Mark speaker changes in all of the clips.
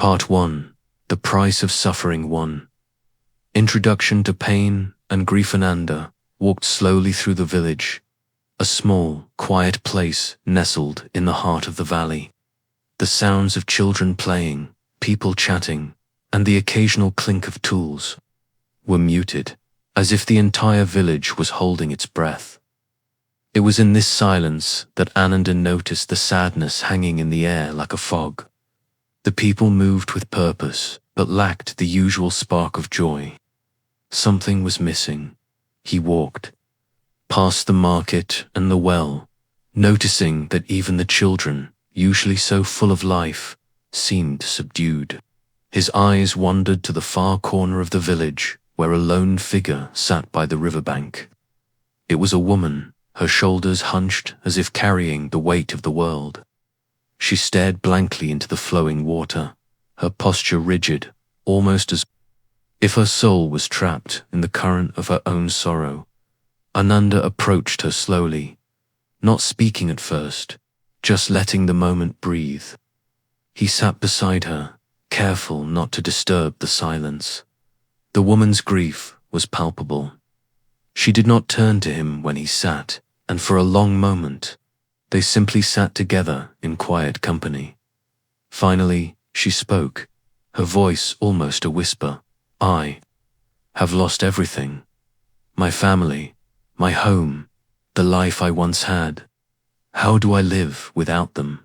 Speaker 1: Part 1. The Price of Suffering 1. Introduction to Pain and Grief. Ananda walked slowly through the village, a small, quiet place nestled in the heart of the valley. The sounds of children playing, people chatting, and the occasional clink of tools were muted, as if the entire village was holding its breath. It was in this silence that Ananda noticed the sadness hanging in the air like a fog. The people moved with purpose, but lacked the usual spark of joy. Something was missing. He walked past the market and the well, noticing that even the children, usually so full of life, seemed subdued. His eyes wandered to the far corner of the village, where a lone figure sat by the riverbank. It was a woman, her shoulders hunched as if carrying the weight of the world. She stared blankly into the flowing water, her posture rigid, almost as if her soul was trapped in the current of her own sorrow. Ananda approached her slowly, not speaking at first, just letting the moment breathe. He sat beside her, careful not to disturb the silence. The woman's grief was palpable. She did not turn to him when he sat, and for a long moment, they simply sat together in quiet company. Finally, she spoke, her voice almost a whisper. "I have lost everything. My family, my home, the life I once had. How do I live without them?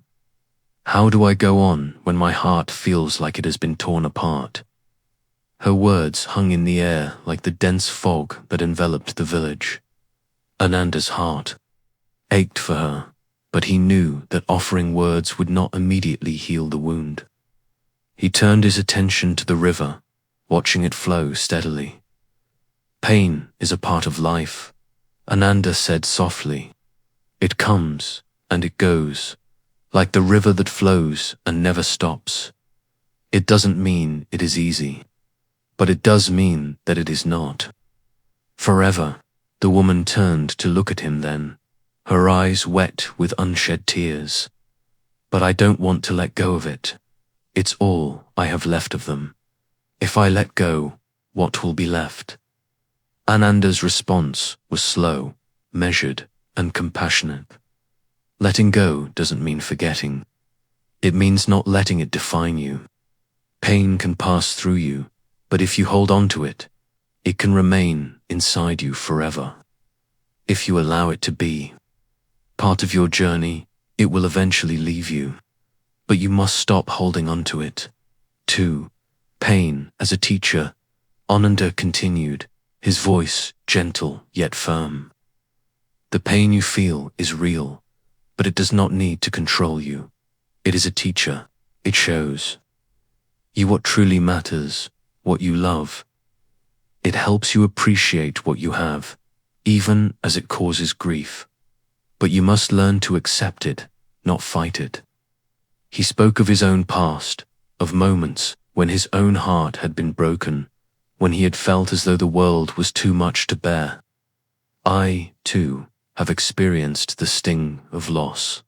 Speaker 1: How do I go on when my heart feels like it has been torn apart?" Her words hung in the air like the dense fog that enveloped the village. Ananda's heart ached for her, but he knew that offering words would not immediately heal the wound. He turned his attention to the river, watching it flow steadily. "Pain is a part of life," Ananda said softly. "It comes and it goes, like the river that flows and never stops. It doesn't mean it is easy, but it does mean that it is not forever." The woman turned to look at him then, her eyes wet with unshed tears. "But I don't want to let go of it. It's all I have left of them. If I let go, what will be left?" Ananda's response was slow, measured, and compassionate. Letting go doesn't mean forgetting. It means not letting it define you. Pain can pass through you, but if you hold on to it, it can remain inside you forever. If you allow it to be part of your journey, it will eventually leave you, but you must stop holding on to it. 2. Pain as a teacher, Ananda continued, his voice gentle yet firm. The pain you feel is real, but it does not need to control you. It is a teacher. It shows you what truly matters, what you love. It helps you appreciate what you have, even as it causes grief. But you must learn to accept it, not fight it. He spoke of his own past, of moments when his own heart had been broken, when he had felt as though the world was too much to bear. I, too, have experienced the sting of loss.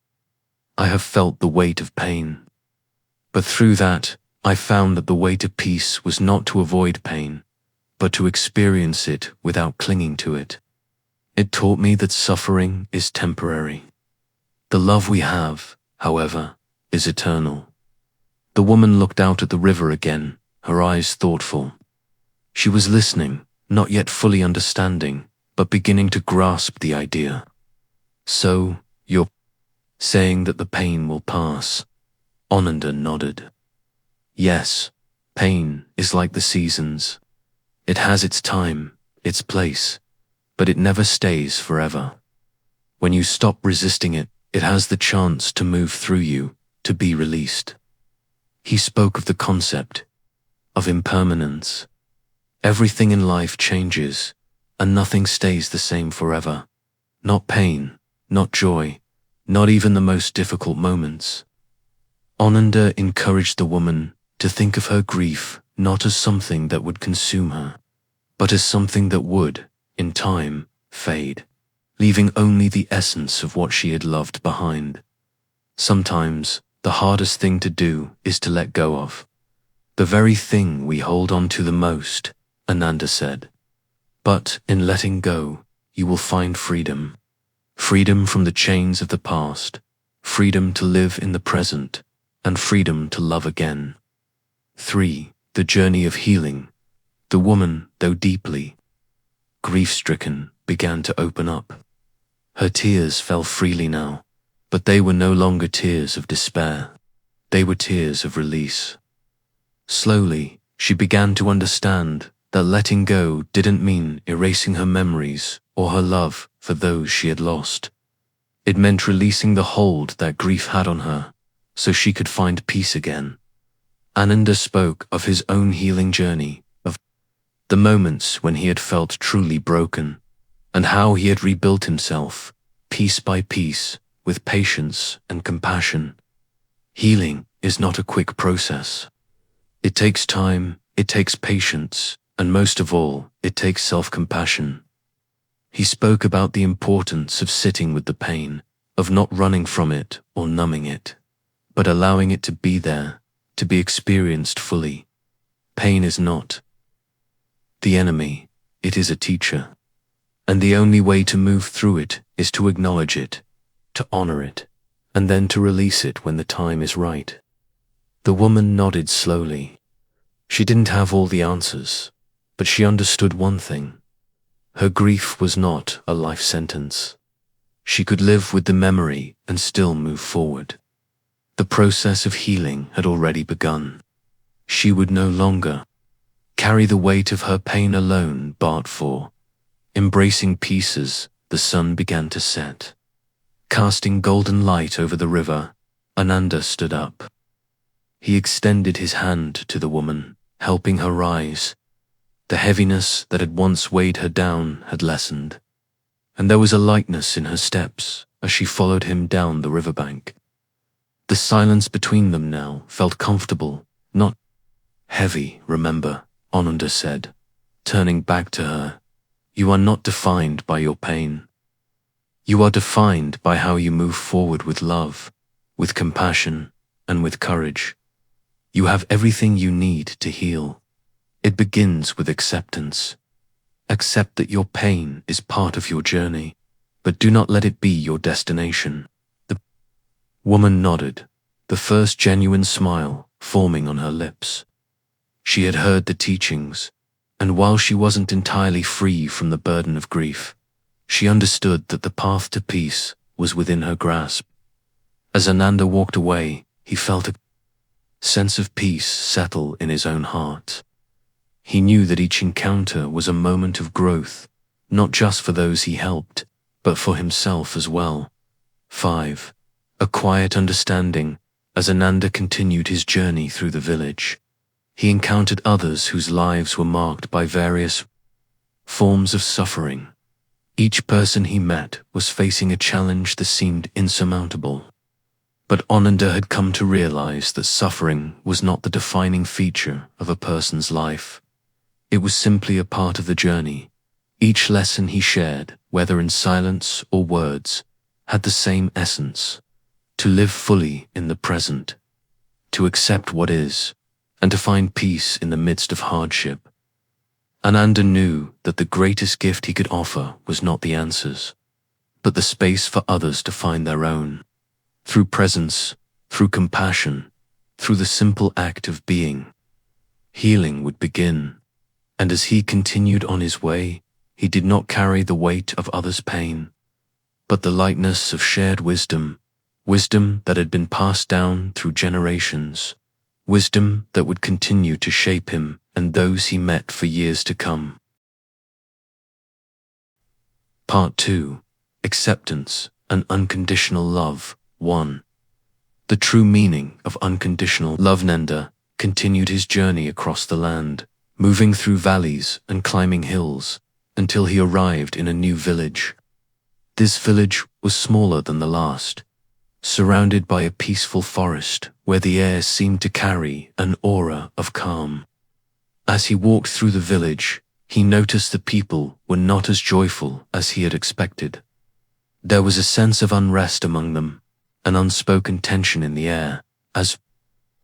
Speaker 1: I have felt the weight of pain. But through that, I found that the way to peace was not to avoid pain, but to experience it without clinging to it. It taught me that suffering is temporary. The love we have, however, is eternal. The woman looked out at the river again, her eyes thoughtful. She was listening, not yet fully understanding, but beginning to grasp the idea. "So, you're saying that the pain will pass?" Ananda nodded. "Yes, pain is like the seasons. It has its time, its place, but it never stays forever. When you stop resisting it, it has the chance to move through you, to be released." He spoke of the concept of impermanence. Everything in life changes, and nothing stays the same forever. Not pain, not joy, not even the most difficult moments. Ananda encouraged the woman to think of her grief not as something that would consume her, but as something that would, in time, fade, leaving only the essence of what she had loved behind. Sometimes, the hardest thing to do is to let go of. The very thing we hold on to the most, Ananda said. But in letting go, you will find freedom. Freedom from the chains of the past, freedom to live in the present, and freedom to love again. 3. The journey of healing. The woman, though deeply grief-stricken, began to open up. Her tears fell freely now, but they were no longer tears of despair. They were tears of release. Slowly, she began to understand that letting go didn't mean erasing her memories or her love for those she had lost. It meant releasing the hold that grief had on her, so she could find peace again. Ananda spoke of his own healing journey, of the moments when he had felt truly broken, and how he had rebuilt himself, piece by piece, with patience and compassion. Healing is not a quick process. It takes time, it takes patience, and most of all, it takes self-compassion. He spoke about the importance of sitting with the pain, of not running from it or numbing it, but allowing it to be there, to be experienced fully. Pain is not the enemy, it is a teacher. And the only way to move through it is to acknowledge it, to honor it, and then to release it when the time is right. The woman nodded slowly. She didn't have all the answers, but she understood one thing. Her grief was not a life sentence. She could live with the memory and still move forward. The process of healing had already begun. She would no longer carry the weight of her pain alone, but for embracing pieces, the sun began to set. Casting golden light over the river, Ananda stood up. He extended his hand to the woman, helping her rise. The heaviness that had once weighed her down had lessened, and there was a lightness in her steps as she followed him down the riverbank. The silence between them now felt comfortable, not heavy. Remember, Ananda said, turning back to her, you are not defined by your pain. You are defined by how you move forward with love, with compassion, and with courage. You have everything you need to heal. It begins with acceptance. Accept that your pain is part of your journey, but do not let it be your destination. The woman nodded, the first genuine smile forming on her lips. She had heard the teachings, and while she wasn't entirely free from the burden of grief, she understood that the path to peace was within her grasp. As Ananda walked away, he felt a sense of peace settle in his own heart. He knew that each encounter was a moment of growth, not just for those he helped, but for himself as well. 5. A quiet understanding. As Ananda continued his journey through the village, he encountered others whose lives were marked by various forms of suffering. Each person he met was facing a challenge that seemed insurmountable. But Ananda had come to realize that suffering was not the defining feature of a person's life. It was simply a part of the journey. Each lesson he shared, whether in silence or words, had the same essence: to live fully in the present, to accept what is, and to find peace in the midst of hardship. Ananda knew that the greatest gift he could offer was not the answers, but the space for others to find their own. Through presence, through compassion, through the simple act of being, healing would begin. And as he continued on his way, he did not carry the weight of others' pain, but the lightness of shared wisdom, wisdom that had been passed down through generations, wisdom that would continue to shape him and those he met for years to come. Part 2. Acceptance and Unconditional Love. 1. The true meaning of unconditional love. Ananda continued his journey across the land, moving through valleys and climbing hills, until he arrived in a new village. This village was smaller than the last, surrounded by a peaceful forest where the air seemed to carry an aura of calm. As he walked through the village, he noticed the people were not as joyful as he had expected. There was a sense of unrest among them, an unspoken tension in the air. As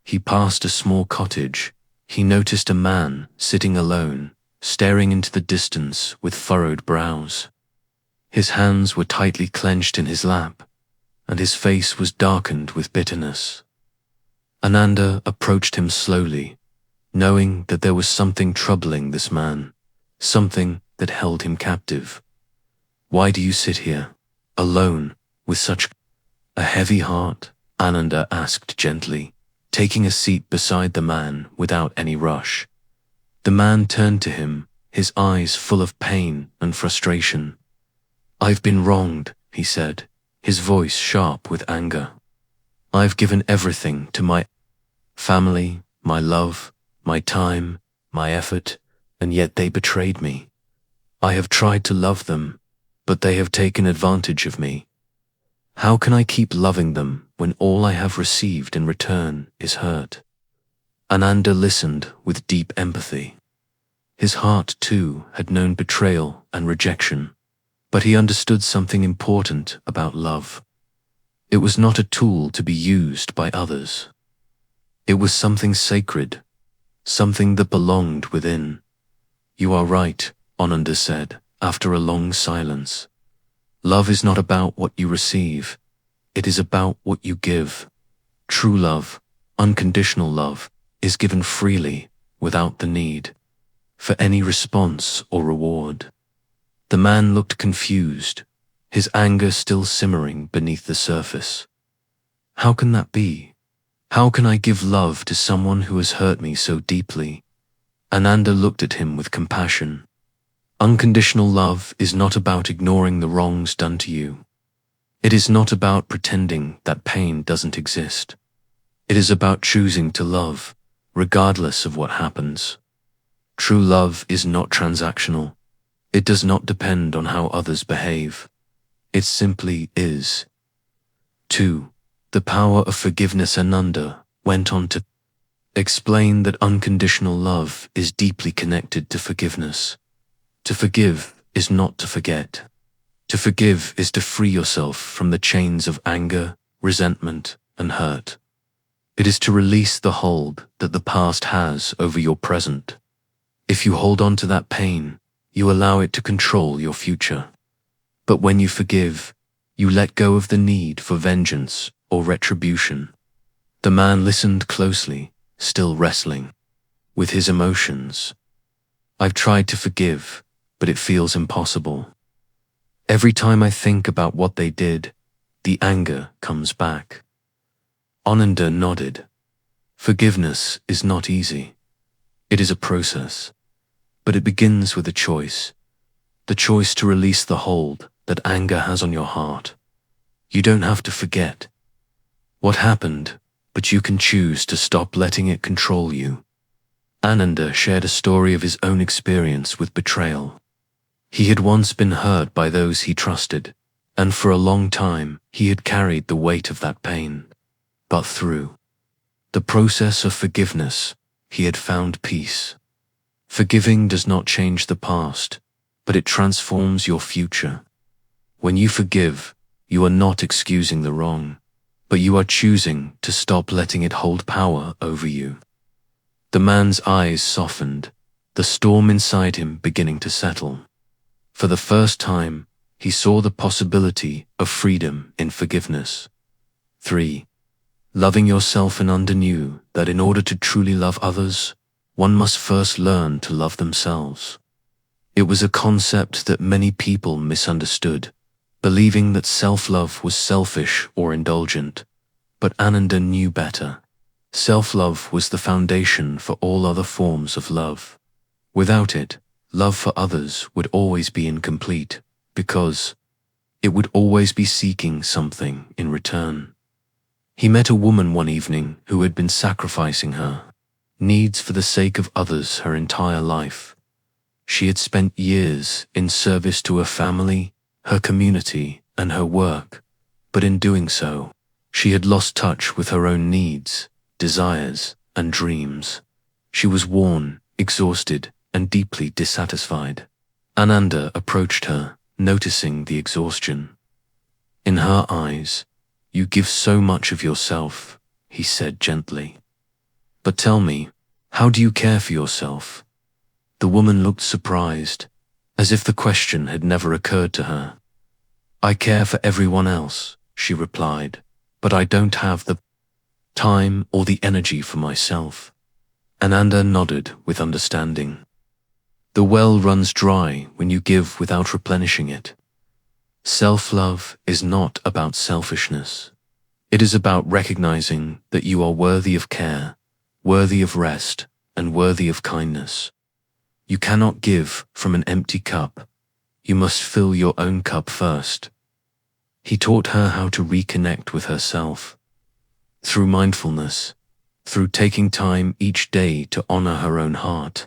Speaker 1: he passed a small cottage, he noticed a man sitting alone, staring into the distance with furrowed brows. His hands were tightly clenched in his lap, and his face was darkened with bitterness. Ananda approached him slowly, knowing that there was something troubling this man, something that held him captive. "Why do you sit here, alone, with such a heavy heart?" Ananda asked gently, taking a seat beside the man without any rush. The man turned to him, his eyes full of pain and frustration. "I've been wronged," he said, his voice sharp with anger. "I've given everything to my family, my love, my time, my effort, and yet they betrayed me. I have tried to love them, but they have taken advantage of me. How can I keep loving them when all I have received in return is hurt?" Ananda listened with deep empathy. His heart, too, had known betrayal and rejection, but he understood something important about love. It was not a tool to be used by others. It was something sacred, something that belonged within. "You are right," Ananda said, after a long silence. "Love is not about what you receive. It is about what you give. True love, unconditional love, is given freely, without the need for any response or reward." The man looked confused, his anger still simmering beneath the surface. "How can that be? How can I give love to someone who has hurt me so deeply?" Ananda looked at him with compassion. "Unconditional love is not about ignoring the wrongs done to you. It is not about pretending that pain doesn't exist. It is about choosing to love, regardless of what happens. True love is not transactional. It does not depend on how others behave. It simply is." 2. The power of forgiveness. Ananda went on to explain that unconditional love is deeply connected to forgiveness. To forgive is not to forget. To forgive is to free yourself from the chains of anger, resentment, and hurt. It is to release the hold that the past has over your present. If you hold on to that pain, you allow it to control your future. But when you forgive, you let go of the need for vengeance or retribution. The man listened closely, still wrestling with his emotions. "I've tried to forgive, but it feels impossible. Every time I think about what they did, the anger comes back." Ananda nodded. Forgiveness is not easy. It is a process, but it begins with a choice. The choice to release the hold that anger has on your heart. You don't have to forget what happened, but you can choose to stop letting it control you. Ananda shared a story of his own experience with betrayal. He had once been hurt by those he trusted, and for a long time he had carried the weight of that pain. But through the process of forgiveness, he had found peace. Forgiving does not change the past, but it transforms your future. When you forgive, you are not excusing the wrong, but you are choosing to stop letting it hold power over you. The man's eyes softened, the storm inside him beginning to settle. For the first time, he saw the possibility of freedom in forgiveness. 3. Loving yourself. Ananda knew that in order to truly love others, one must first learn to love themselves. It was a concept that many people misunderstood, believing that self-love was selfish or indulgent. But Ananda knew better. Self-love was the foundation for all other forms of love. Without it, love for others would always be incomplete, because it would always be seeking something in return. He met a woman one evening who had been sacrificing her needs for the sake of others her entire life. She had spent years in service to her family, her community, and her work, but in doing so, she had lost touch with her own needs, desires, and dreams. She was worn, exhausted, and deeply dissatisfied. Ananda approached her, noticing the exhaustion. In her eyes, "You give so much of yourself," he said gently. "But tell me, How do you care for yourself? The woman looked surprised, as if the question had never occurred to her. I care for everyone else, she replied, but I don't have the time or the energy for myself. Ananda nodded with understanding. The well runs dry when you give without replenishing it. Self-love is not about selfishness. It is about recognizing that you are worthy of care, worthy of rest, and worthy of kindness. You cannot give from an empty cup. You must fill your own cup first. He taught her how to reconnect with herself. Through mindfulness, through taking time each day to honor her own heart.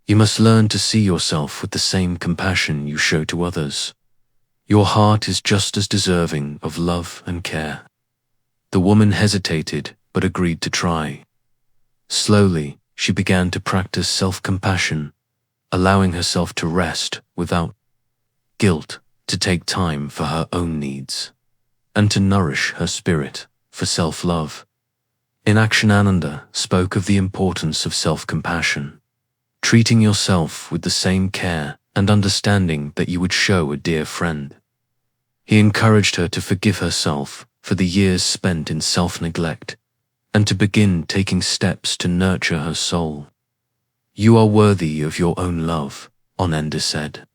Speaker 1: You must learn to see yourself with the same compassion you show to others. Your heart is just as deserving of love and care. The woman hesitated but agreed to try. Slowly, she began to practice self-compassion, allowing herself to rest without guilt, to take time for her own needs, and to nourish her spirit for self-love. In action, Ananda spoke of the importance of self-compassion, treating yourself with the same care and understanding that you would show a dear friend. He encouraged her to forgive herself for the years spent in self-neglect and to begin taking steps to nurture her soul. You are worthy of your own love, Ananda said.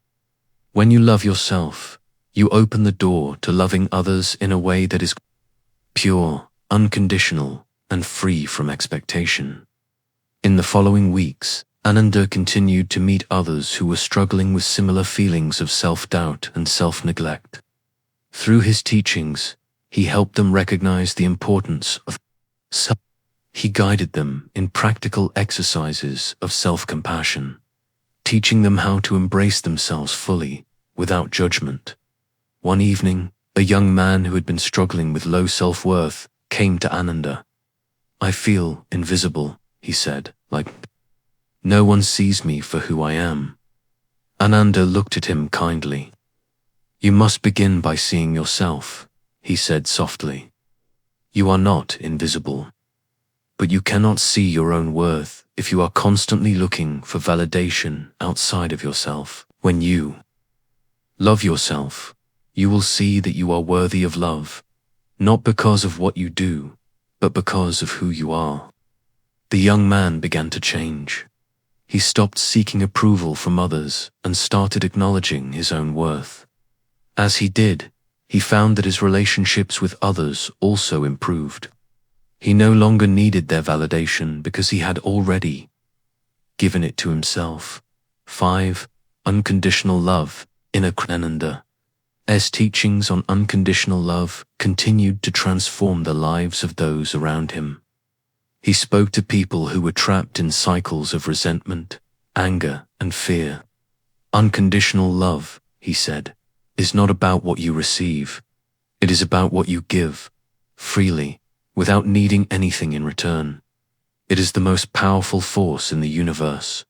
Speaker 1: When you love yourself, you open the door to loving others in a way that is pure, unconditional, and free from expectation. In the following weeks, Ananda continued to meet others who were struggling with similar feelings of self-doubt and self-neglect. Through his teachings, he helped them recognize the importance of self. He guided them in practical exercises of self-compassion, teaching them how to embrace themselves fully, without judgment. One evening, a young man who had been struggling with low self-worth came to Ananda. I feel invisible, he said, like no one sees me for who I am. Ananda looked at him kindly. You must begin by seeing yourself, he said softly. You are not invisible. But you cannot see your own worth if you are constantly looking for validation outside of yourself. When you love yourself, you will see that you are worthy of love, not because of what you do, but because of who you are. The young man began to change. He stopped seeking approval from others and started acknowledging his own worth. As he did, he found that his relationships with others also improved. He no longer needed their validation because he had already given it to himself. 5. Unconditional love. Ananda's teachings on unconditional love continued to transform the lives of those around him. He spoke to people who were trapped in cycles of resentment, anger, and fear. Unconditional love, he said, is not about what you receive. It is about what you give, freely, without needing anything in return. It is the most powerful force in the universe.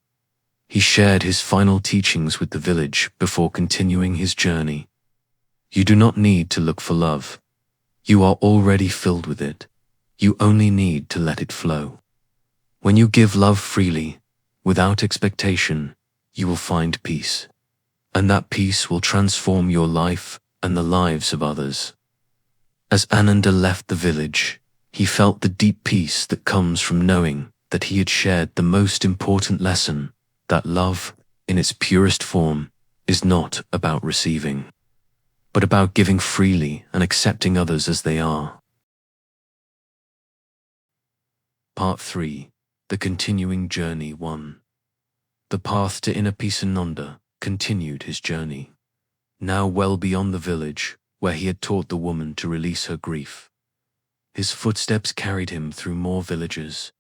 Speaker 1: He shared his final teachings with the village before continuing his journey. You do not need to look for love. You are already filled with it. You only need to let it flow. When you give love freely, without expectation, you will find peace. And that peace will transform your life and the lives of others. As Ananda left the village, he felt the deep peace that comes from knowing that he had shared the most important lesson, that love, in its purest form, is not about receiving, but about giving freely and accepting others as they are. Part 3. The Continuing Journey 1. The path to inner peace. Ananda continued his journey, now well beyond the village where he had taught the woman to release her grief. His footsteps carried him through more villages,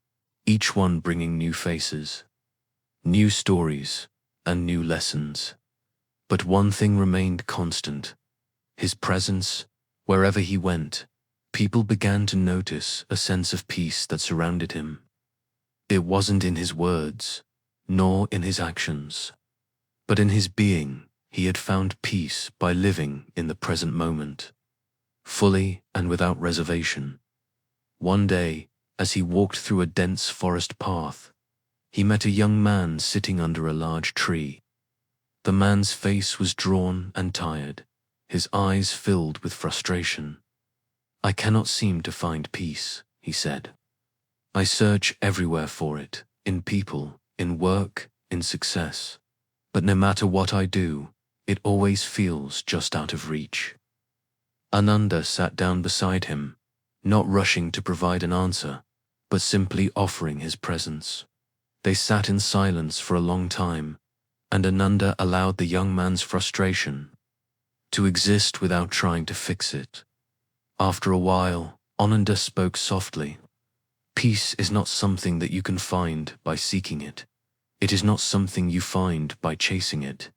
Speaker 1: each one bringing new faces, new stories, and new lessons. But one thing remained constant: his presence. Wherever he went, people began to notice a sense of peace that surrounded him. It wasn't in his words, nor in his actions, but in his being. He had found peace by living in the present moment, fully and without reservation. One day, as he walked through a dense forest path, he met a young man sitting under a large tree. The man's face was drawn and tired, his eyes filled with frustration. "I cannot seem to find peace," he said. "I search everywhere for it, in people, in work, in success. But no matter what I do, it always feels just out of reach." Ananda sat down beside him, not rushing to provide an answer, but simply offering his presence. They sat in silence for a long time, and Ananda allowed the young man's frustration to exist without trying to fix it. After a while, Ananda spoke softly. "Peace is not something that you can find by seeking it. It is not something you find by chasing it.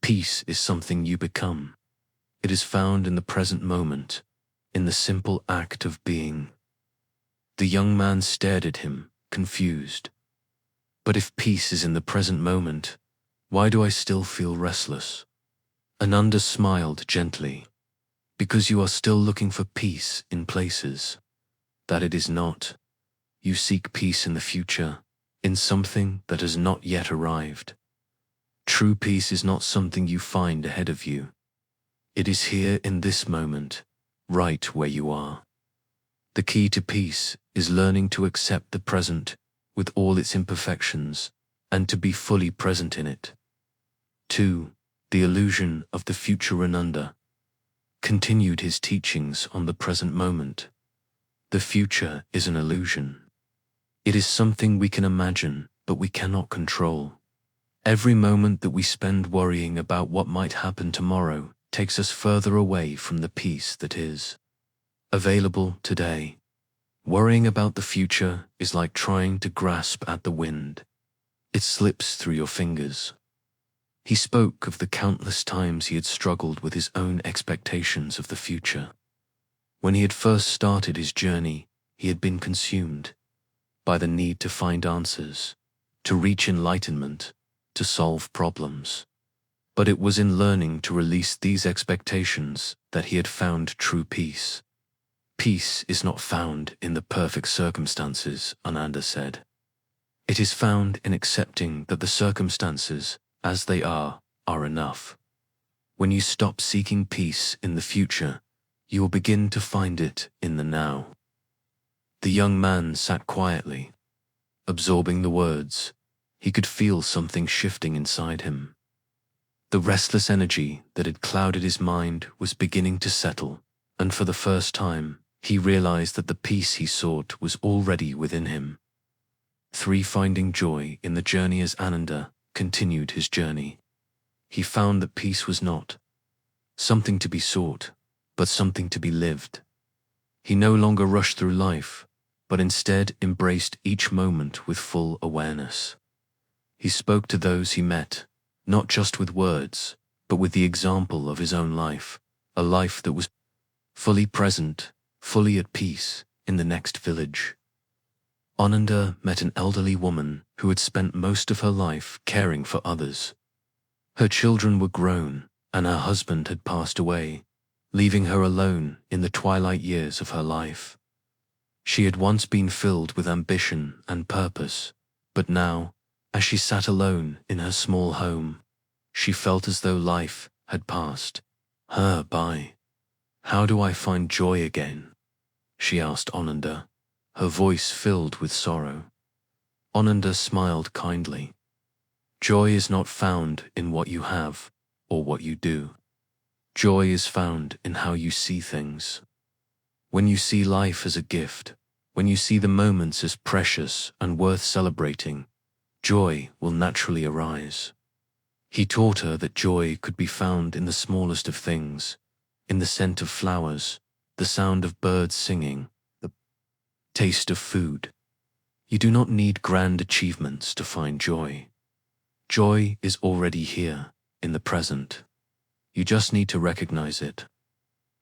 Speaker 1: Peace is something you become. It is found in the present moment, in the simple act of being." The young man stared at him, confused. "But if peace is in the present moment, why do I still feel restless?" Ananda smiled gently. "Because you are still looking for peace in places that it is not. You seek peace in the future, in something that has not yet arrived. True peace is not something you find ahead of you. It is here in this moment, right where you are. The key to peace is learning to accept the present with all its imperfections and to be fully present in it." 2. The illusion of the future. Ananda continued his teachings on the present moment. The future is an illusion. It is something we can imagine, but we cannot control. Every moment that we spend worrying about what might happen tomorrow takes us further away from the peace that is available today. Worrying about the future is like trying to grasp at the wind. It slips through your fingers. He spoke of the countless times he had struggled with his own expectations of the future. When he had first started his journey, he had been consumed by the need to find answers, to reach enlightenment, to solve problems. But it was in learning to release these expectations that he had found true peace. "Peace is not found in the perfect circumstances," Ananda said. "It is found in accepting that the circumstances, as they are enough. When you stop seeking peace in the future, you will begin to find it in the now." The young man sat quietly, absorbing the words. He could feel something shifting inside him. The restless energy that had clouded his mind was beginning to settle, and for the first time, he realized that the peace he sought was already within him. 3. Finding joy in the journey. As Ananda continued his journey, he found that peace was not something to be sought, but something to be lived. He no longer rushed through life, but instead embraced each moment with full awareness. He spoke to those he met, not just with words, but with the example of his own life, a life that was fully present, fully at peace in the next village. Ananda met an elderly woman who had spent most of her life caring for others. Her children were grown, and her husband had passed away, leaving her alone in the twilight years of her life. She had once been filled with ambition and purpose, but now, as she sat alone in her small home, she felt as though life had passed her by. "How do I find joy again?" she asked Ananda, her voice filled with sorrow. Ananda smiled kindly. "Joy is not found in what you have or what you do. Joy is found in how you see things. When you see life as a gift, when you see the moments as precious and worth celebrating, joy will naturally arise." He taught her that joy could be found in the smallest of things, in the scent of flowers, the sound of birds singing, the taste of food. You do not need grand achievements to find joy. Joy is already here, in the present. You just need to recognize it.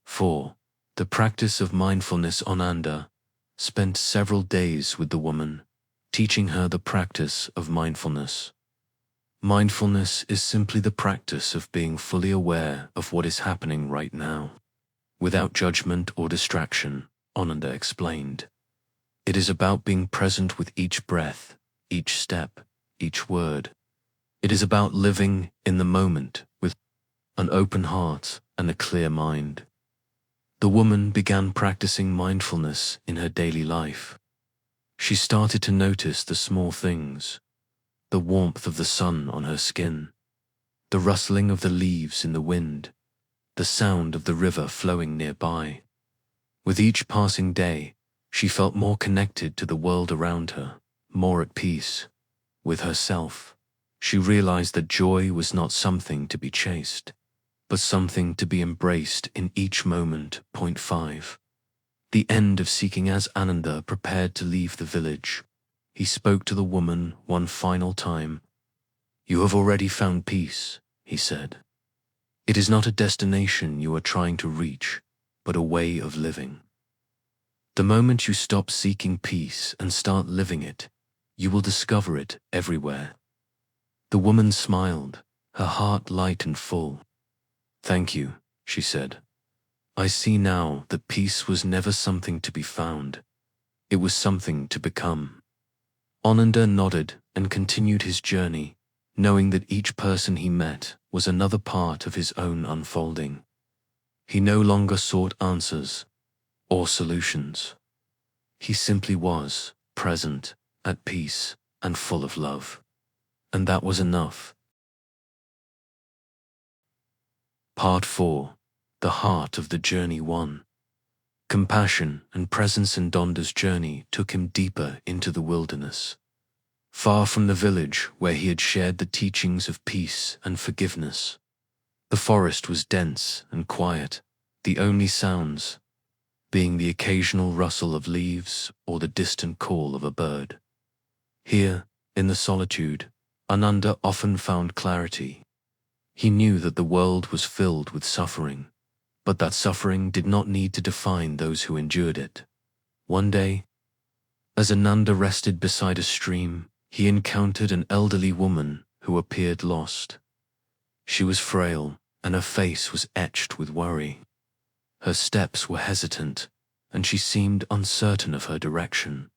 Speaker 1: 4. The practice of mindfulness. Ananda spent several days with the woman, teaching her the practice of mindfulness. Mindfulness is simply the practice of being fully aware of what is happening right now, without judgment or distraction, Ananda explained. It is about being present with each breath, each step, each word. It is about living in the moment with an open heart and a clear mind. The woman began practicing mindfulness in her daily life. She started to notice the small things, the warmth of the sun on her skin, the rustling of the leaves in the wind, the sound of the river flowing nearby. With each passing day, she felt more connected to the world around her, more at peace with herself. She realized that joy was not something to be chased, but something to be embraced in each moment. Point 5. The end of seeking. As Ananda prepared to leave the village, he spoke to the woman one final time. "You have already found peace," he said. "It is not a destination you are trying to reach, but a way of living. The moment you stop seeking peace and start living it, you will discover it everywhere." The woman smiled, her heart light and full. "Thank you," she said. "I see now that peace was never something to be found. It was something to become." Ananda nodded and continued his journey, knowing that each person he met was another part of his own unfolding. He no longer sought answers or solutions. He simply was present, at peace, and full of love. And that was enough. Part 4. The Heart of the Journey 1. Compassion and presence. In Ananda's journey took him deeper into the wilderness. Far from the village where he had shared the teachings of peace and forgiveness. The forest was dense and quiet, the only sounds being the occasional rustle of leaves or the distant call of a bird. Here, in the solitude, Ananda often found clarity. He knew that the world was filled with suffering, but that suffering did not need to define those who endured it. One day, as Ananda rested beside a stream, he encountered an elderly woman who appeared lost. She was frail, and her face was etched with worry. Her steps were hesitant, and she seemed uncertain of her direction.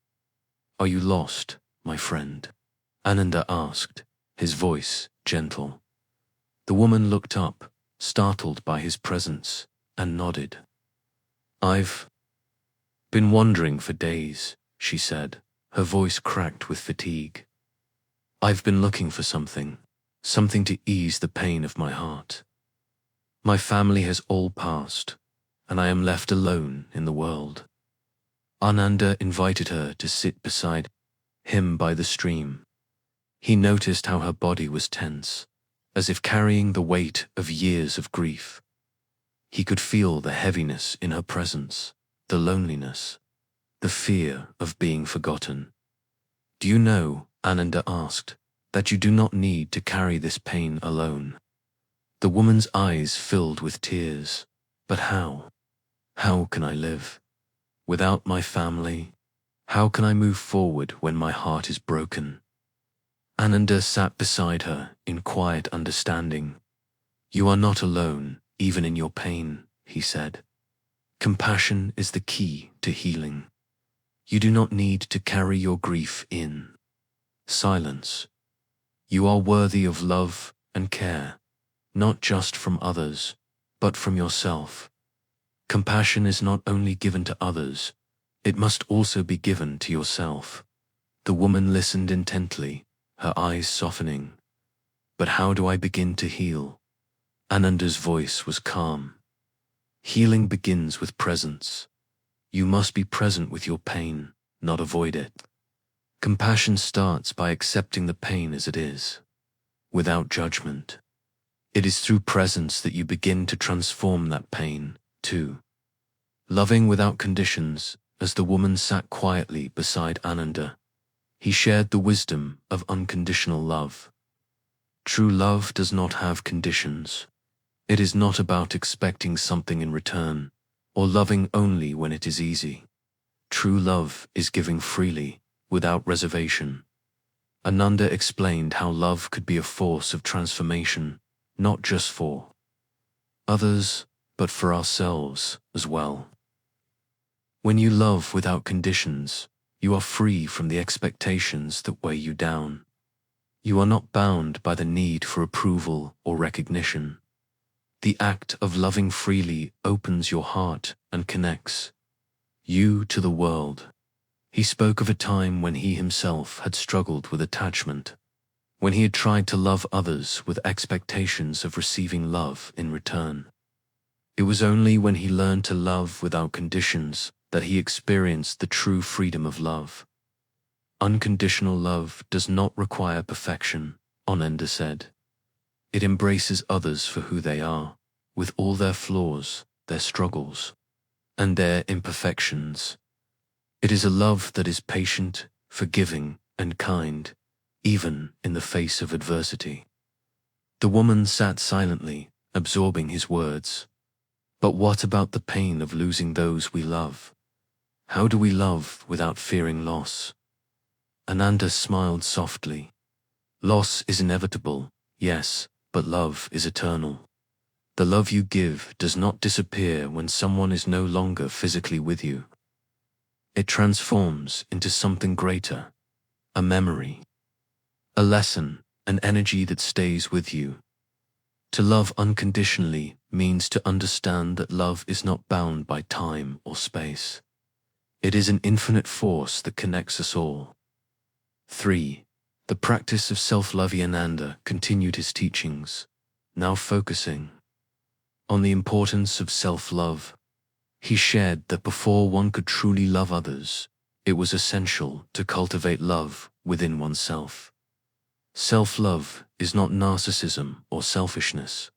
Speaker 1: "Are you lost, my friend?" Ananda asked, his voice gentle. The woman looked up, startled by his presence, and nodded. "I've been wandering for days," she said, her voice cracked with fatigue. "I've been looking for something to ease the pain of my heart. My family has all passed, and I am left alone in the world." Ananda invited her to sit beside him by the stream. He noticed how her body was tense, as if carrying the weight of years of grief. He could feel the heaviness in her presence, the loneliness, the fear of being forgotten. "Do you know," Ananda asked, "that you do not need to carry this pain alone?" The woman's eyes filled with tears. "But how? How can I live without my family? How can I move forward when my heart is broken?" Ananda sat beside her in quiet understanding. "You are not alone, even in your pain," he said. "Compassion is the key to healing. You do not need to carry your grief in silence. You are worthy of love and care, not just from others, but from yourself. Compassion is not only given to others, it must also be given to yourself." The woman listened intently, her eyes softening. "But how do I begin to heal?" Ananda's voice was calm. "Healing begins with presence. You must be present with your pain, not avoid it. Compassion starts by accepting the pain as it is, without judgment. It is through presence that you begin to transform that pain, too." Loving without conditions. As the woman sat quietly beside Ananda, he shared the wisdom of unconditional love. True love does not have conditions. It is not about expecting something in return, or loving only when it is easy. True love is giving freely, without reservation. Ananda explained how love could be a force of transformation, not just for others, but for ourselves as well. When you love without conditions, you are free from the expectations that weigh you down. You are not bound by the need for approval or recognition. The act of loving freely opens your heart and connects you to the world. He spoke of a time when he himself had struggled with attachment, when he had tried to love others with expectations of receiving love in return. It was only when he learned to love without conditions that he experienced the true freedom of love. Unconditional love does not require perfection, Ananda said. It embraces others for who they are, with all their flaws, their struggles, and their imperfections. It is a love that is patient, forgiving, and kind, even in the face of adversity. The woman sat silently, absorbing his words. But what about the pain of losing those we love? How do we love without fearing loss? Ananda smiled softly. Loss is inevitable, yes, but love is eternal. The love you give does not disappear when someone is no longer physically with you. It transforms into something greater, a memory, a lesson, an energy that stays with you. To love unconditionally means to understand that love is not bound by time or space. It is an infinite force that connects us all. 3. The practice of self-love. Ananda continued his teachings, now focusing on the importance of self-love. He shared that before one could truly love others, it was essential to cultivate love within oneself. Self-love is not narcissism or selfishness.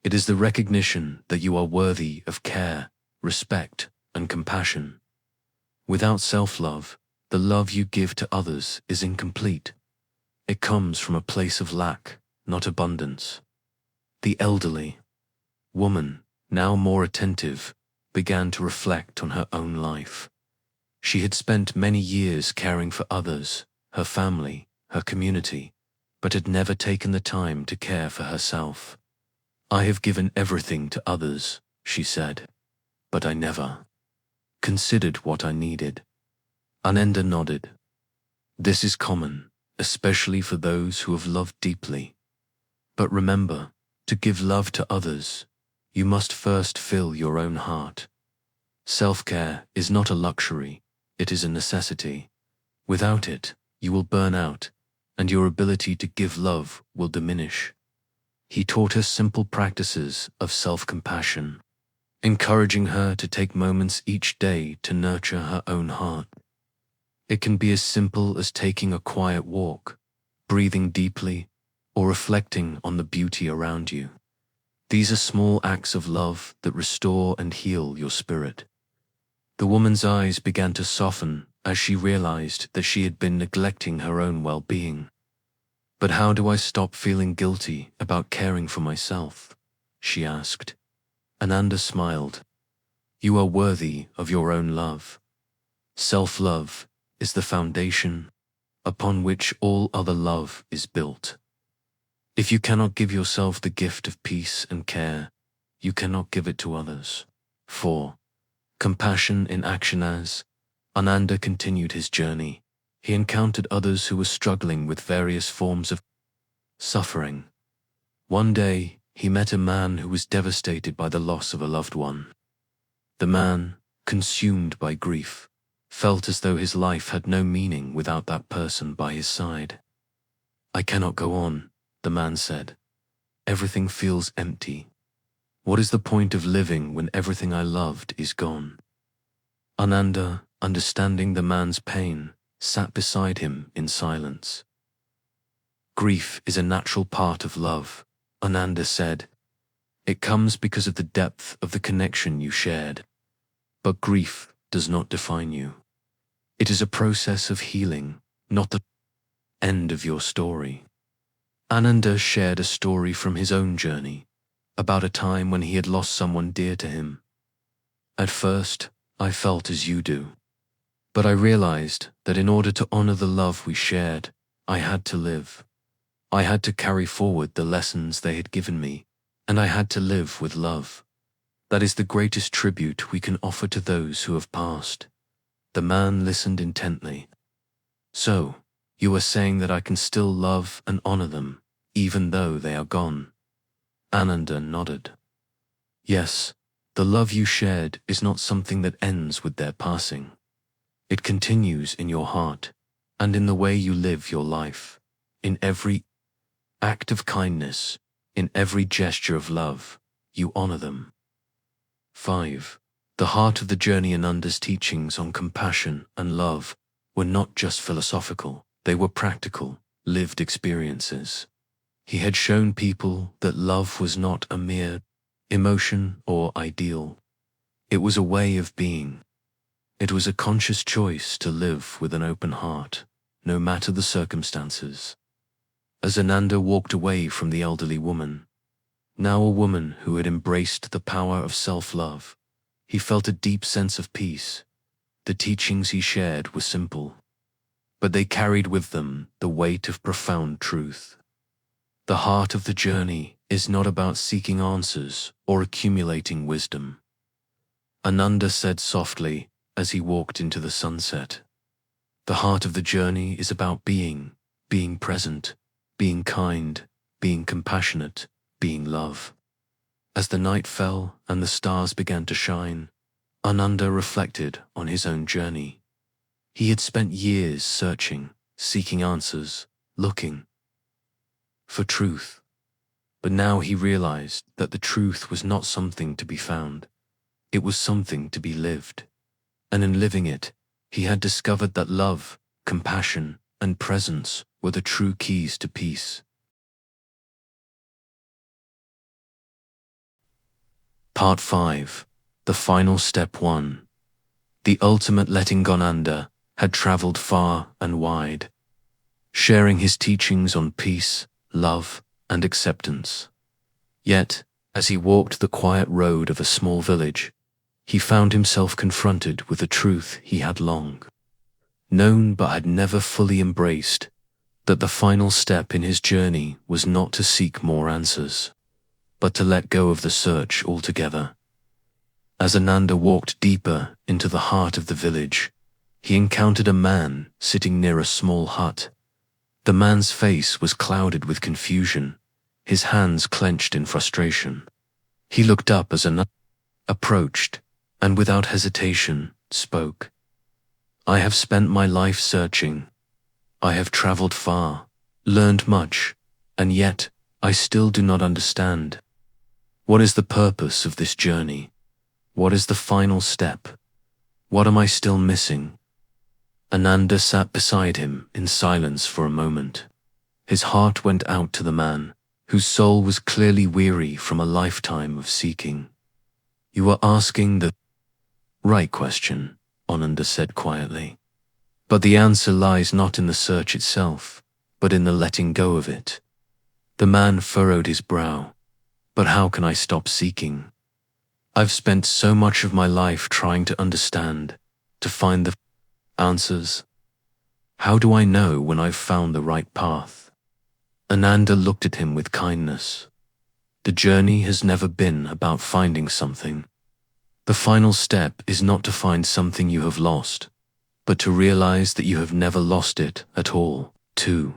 Speaker 1: It is the recognition that you are worthy of care, respect, and compassion. Without self-love, the love you give to others is incomplete. It comes from a place of lack, not abundance. The elderly woman, now more attentive, began to reflect on her own life. She had spent many years caring for others, her family, her community, but had never taken the time to care for herself. I have given everything to others, she said, but I never considered what I needed. Ananda nodded. This is common, especially for those who have loved deeply. But remember, to give love to others, you must first fill your own heart. Self-care is not a luxury, it is a necessity. Without it, you will burn out, and your ability to give love will diminish. He taught her simple practices of self-compassion, encouraging her to take moments each day to nurture her own heart. It can be as simple as taking a quiet walk, breathing deeply, or reflecting on the beauty around you. These are small acts of love that restore and heal your spirit. The woman's eyes began to soften as she realized that she had been neglecting her own well-being. But how do I stop feeling guilty about caring for myself? She asked. Ananda smiled. You are worthy of your own love. Self-love is the foundation upon which all other love is built. If you cannot give yourself the gift of peace and care, you cannot give it to others. 4. Compassion in action. As Ananda continued his journey, he encountered others who were struggling with various forms of suffering. One day, he met a man who was devastated by the loss of a loved one. The man, consumed by grief, felt as though his life had no meaning without that person by his side. I cannot go on, the man said. Everything feels empty. What is the point of living when everything I loved is gone? Ananda, understanding the man's pain, sat beside him in silence. Grief is a natural part of love, Ananda said. It comes because of the depth of the connection you shared. But grief does not define you. It is a process of healing, not the end of your story. Ananda shared a story from his own journey, about a time when he had lost someone dear to him. At first, I felt as you do. But I realized that in order to honor the love we shared, I had to live. I had to carry forward the lessons they had given me, and I had to live with love. That is the greatest tribute we can offer to those who have passed. The man listened intently. So, You are saying that I can still love and honor them, even though they are gone. Ananda nodded. Yes, the love you shared is not something that ends with their passing. It continues in your heart and in the way you live your life, in every act of kindness, in every gesture of love, you honor them. 5. The heart of the journey. Ananda's teachings on compassion and love were not just philosophical, they were practical, lived experiences. He had shown people that love was not a mere emotion or ideal. It was a way of being. It was a conscious choice to live with an open heart, no matter the circumstances. As Ananda walked away from the elderly woman, now a woman who had embraced the power of self-love, he felt a deep sense of peace. The teachings he shared were simple, but they carried with them the weight of profound truth. The heart of the journey is not about seeking answers or accumulating wisdom. Ananda said softly as he walked into the sunset. The heart of the journey is about being present, being kind, being compassionate, being love. As the night fell and the stars began to shine, Ananda reflected on his own journey. He had spent years searching, seeking answers, looking for truth. But now he realized that the truth was not something to be found. It was something to be lived. And in living it, he had discovered that love, compassion, and presence were the true keys to peace. Part 5. The final step 1. The ultimate letting go. Ananda had traveled far and wide, sharing his teachings on peace, love, and acceptance. Yet, as he walked the quiet road of a small village, he found himself confronted with a truth he had long known but had never fully embraced, that the final step in his journey was not to seek more answers, but to let go of the search altogether. As Ananda walked deeper into the heart of the village, he encountered a man sitting near a small hut. The man's face was clouded with confusion, his hands clenched in frustration. He looked up as Ananda approached, and without hesitation spoke. I have spent my life searching. I have traveled far, learned much, and yet I still do not understand. What is the purpose of this journey? What is the final step? What am I still missing? Ananda sat beside him in silence for a moment. His heart went out to the man, whose soul was clearly weary from a lifetime of seeking. You are asking the right question, Ananda said quietly. But the answer lies not in the search itself, but in the letting go of it. The man furrowed his brow. But how can I stop seeking? I've spent so much of my life trying to understand, to find the answers. How do I know when I've found the right path? Ananda looked at him with kindness. The journey has never been about finding something. The final step is not to find something you have lost, but to realize that you have never lost it at all, too.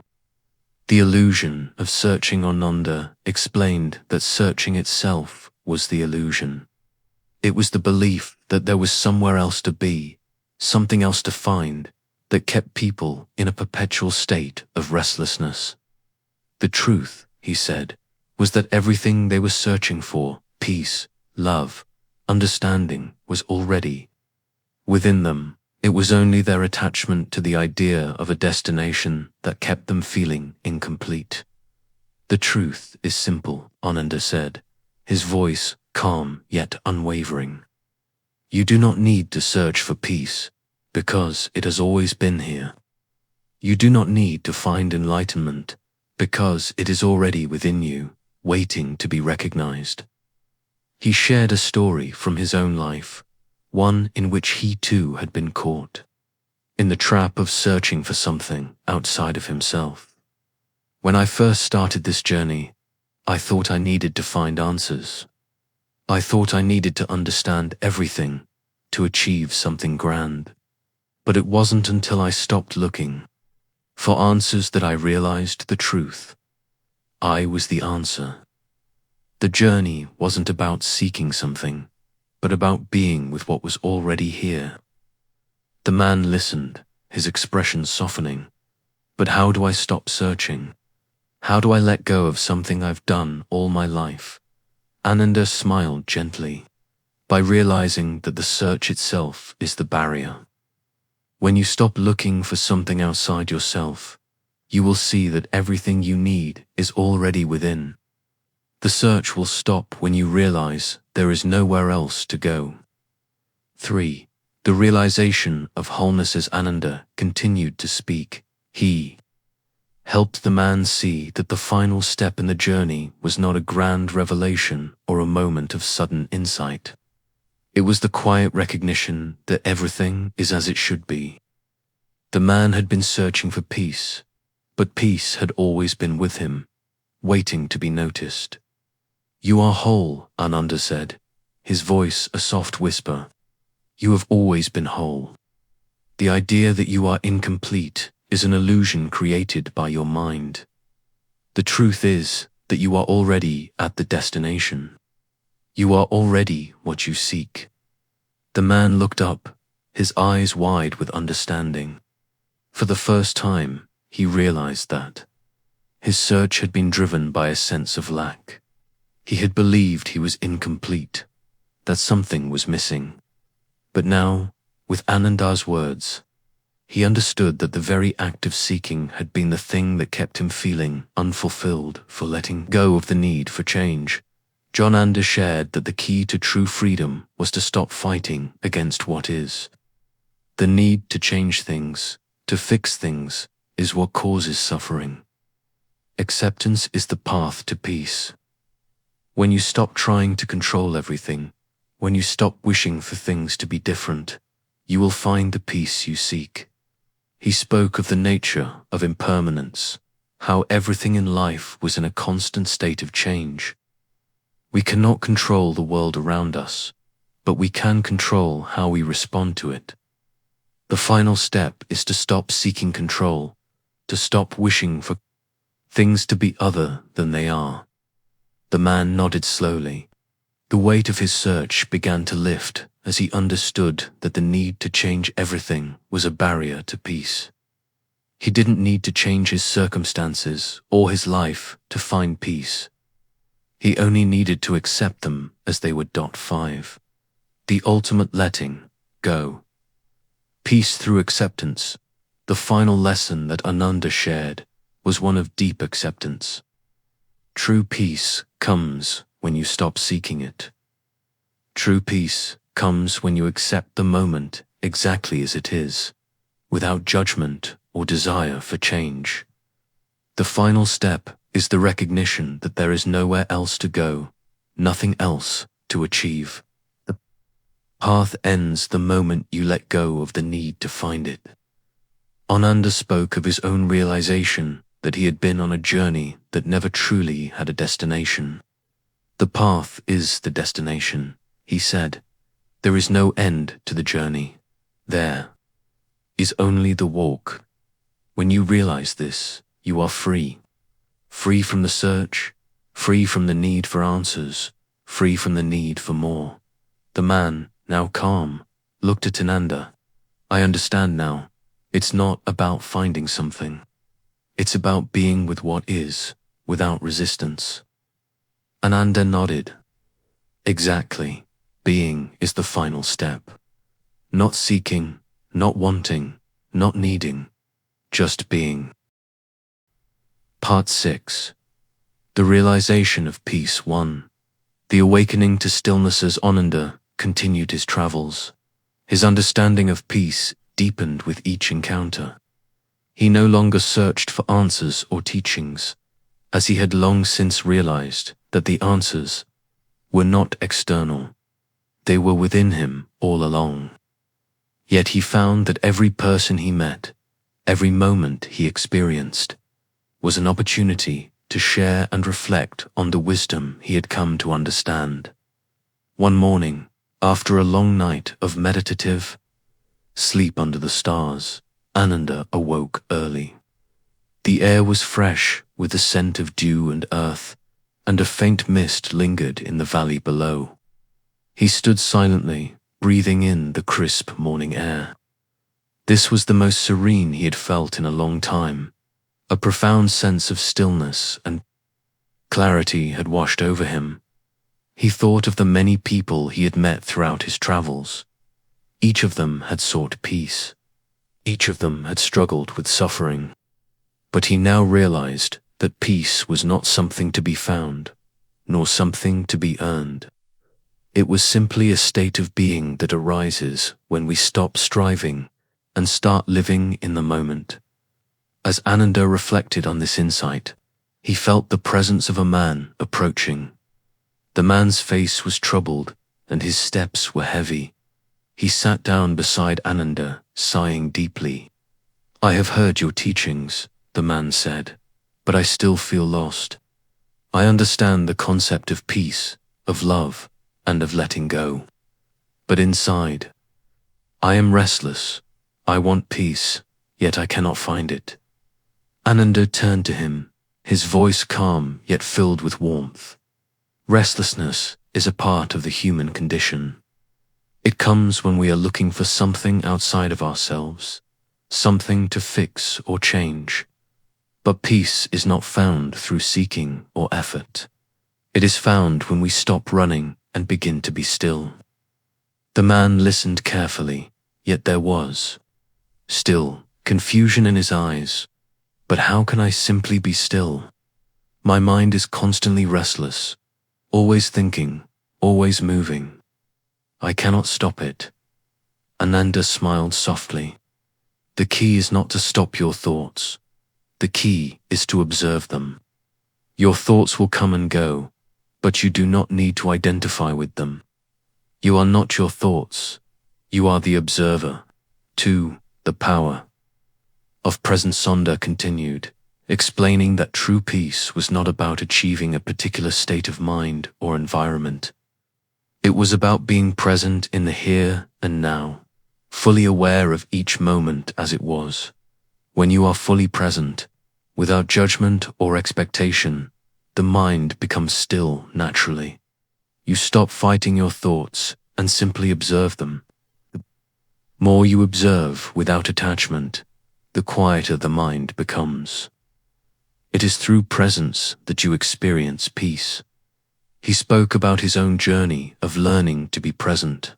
Speaker 1: The illusion of searching. Ananda explained that searching itself was the illusion. It was the belief that there was somewhere else to be, something else to find, that kept people in a perpetual state of restlessness. The truth, he said, was that everything they were searching for, peace, love, understanding, was already within them. It was only their attachment to the idea of a destination that kept them feeling incomplete. The truth is simple, Ananda said, his voice calm yet unwavering. You do not need to search for peace, because it has always been here. You do not need to find enlightenment, because it is already within you, waiting to be recognized. He shared a story from his own life, one in which he too had been caught in the trap of searching for something outside of himself. When I first started this journey, I thought I needed to find answers. I thought I needed to understand everything to achieve something grand. But it wasn't until I stopped looking, for answers that I realized the truth. I was the answer. The journey wasn't about seeking something, but about being with what was already here. The man listened, his expression softening. But how do I stop searching? How do I let go of something I've done all my life? Ananda smiled gently, by realizing that the search itself is the barrier. When you stop looking for something outside yourself, you will see that everything you need is already within. The search will stop when you realize there is nowhere else to go. 3. The realization of wholeness. As Ananda continued to speak, he helped the man see that the final step in the journey was not a grand revelation or a moment of sudden insight. It was the quiet recognition that everything is as it should be. The man had been searching for peace, but peace had always been with him, waiting to be noticed. You are whole, Ananda said, his voice a soft whisper. You have always been whole. The idea that you are incomplete is an illusion created by your mind. The truth is that you are already at the destination. You are already what you seek. The man looked up, his eyes wide with understanding. For the first time, he realized that his search had been driven by a sense of lack. He had believed he was incomplete, that something was missing. But now, with Ananda's words, he understood that the very act of seeking had been the thing that kept him feeling unfulfilled. For letting go of the need for change, Ananda shared that the key to true freedom was to stop fighting against what is. The need to change things, to fix things, is what causes suffering. Acceptance is the path to peace. When you stop trying to control everything, when you stop wishing for things to be different, you will find the peace you seek. He spoke of the nature of impermanence, how everything in life was in a constant state of change. We cannot control the world around us, but we can control how we respond to it. The final step is to stop seeking control, to stop wishing for things to be other than they are. The man nodded slowly. The weight of his search began to lift as he understood that the need to change everything was a barrier to peace. He didn't need to change his circumstances or his life to find peace. He only needed to accept them as they were. 5. The ultimate letting go. Peace through acceptance. The final lesson that Ananda shared was one of deep acceptance. True peace comes when you stop seeking it. True peace comes when you accept the moment exactly as it is, without judgment or desire for change. The final step is the recognition that there is nowhere else to go, nothing else to achieve. The path ends the moment you let go of the need to find it. Ananda spoke of his own realization that he had been on a journey that never truly had a destination. The path is the destination, he said. There is no end to the journey. There is only the walk. When you realize this, you are free. Free from the search, free from the need for answers, free from the need for more. The man, now calm, looked at Ananda. I understand now. It's not about finding something. It's about being with what is, without resistance. Ananda nodded. Exactly. Being is the final step. Not seeking, not wanting, not needing, just being. Part 6. The realization of peace 1. The awakening to stillness. As Ananda continued his travels, his understanding of peace deepened with each encounter. He no longer searched for answers or teachings, as he had long since realized that the answers were not external. They were within him all along. Yet he found that every person he met, every moment he experienced, was an opportunity to share and reflect on the wisdom he had come to understand. One morning, after a long night of meditative sleep under the stars, Ananda awoke early. The air was fresh with the scent of dew and earth, and a faint mist lingered in the valley below. He stood silently, breathing in the crisp morning air. This was the most serene he had felt in a long time. A profound sense of stillness and clarity had washed over him. He thought of the many people he had met throughout his travels. Each of them had sought peace. Each of them had struggled with suffering. But he now realized that peace was not something to be found, nor something to be earned. It was simply a state of being that arises when we stop striving and start living in the moment. As Ananda reflected on this insight, he felt the presence of a man approaching. The man's face was troubled and his steps were heavy. He sat down beside Ananda, sighing deeply. "I have heard your teachings," the man said, "but I still feel lost. I understand the concept of peace, of love, and of letting go. But inside, I am restless. I want peace, yet I cannot find it." Ananda turned to him, his voice calm yet filled with warmth. Restlessness is a part of the human condition. It comes when we are looking for something outside of ourselves, something to fix or change. But peace is not found through seeking or effort. It is found when we stop running and begin to be still. The man listened carefully, yet there was still confusion in his eyes. "But how can I simply be still? My mind is constantly restless, always thinking, always moving. I cannot stop it." Ananda smiled softly. "The key is not to stop your thoughts. The key is to observe them. Your thoughts will come and go, but you do not need to identify with them. You are not your thoughts. You are the observer. 2. The power of present." Sonda continued, explaining that true peace was not about achieving a particular state of mind or environment. It was about being present in the here and now, fully aware of each moment as it was. When you are fully present, without judgment or expectation, the mind becomes still naturally. You stop fighting your thoughts and simply observe them. The more you observe without attachment, the quieter the mind becomes. It is through presence that you experience peace. He spoke about his own journey of learning to be present.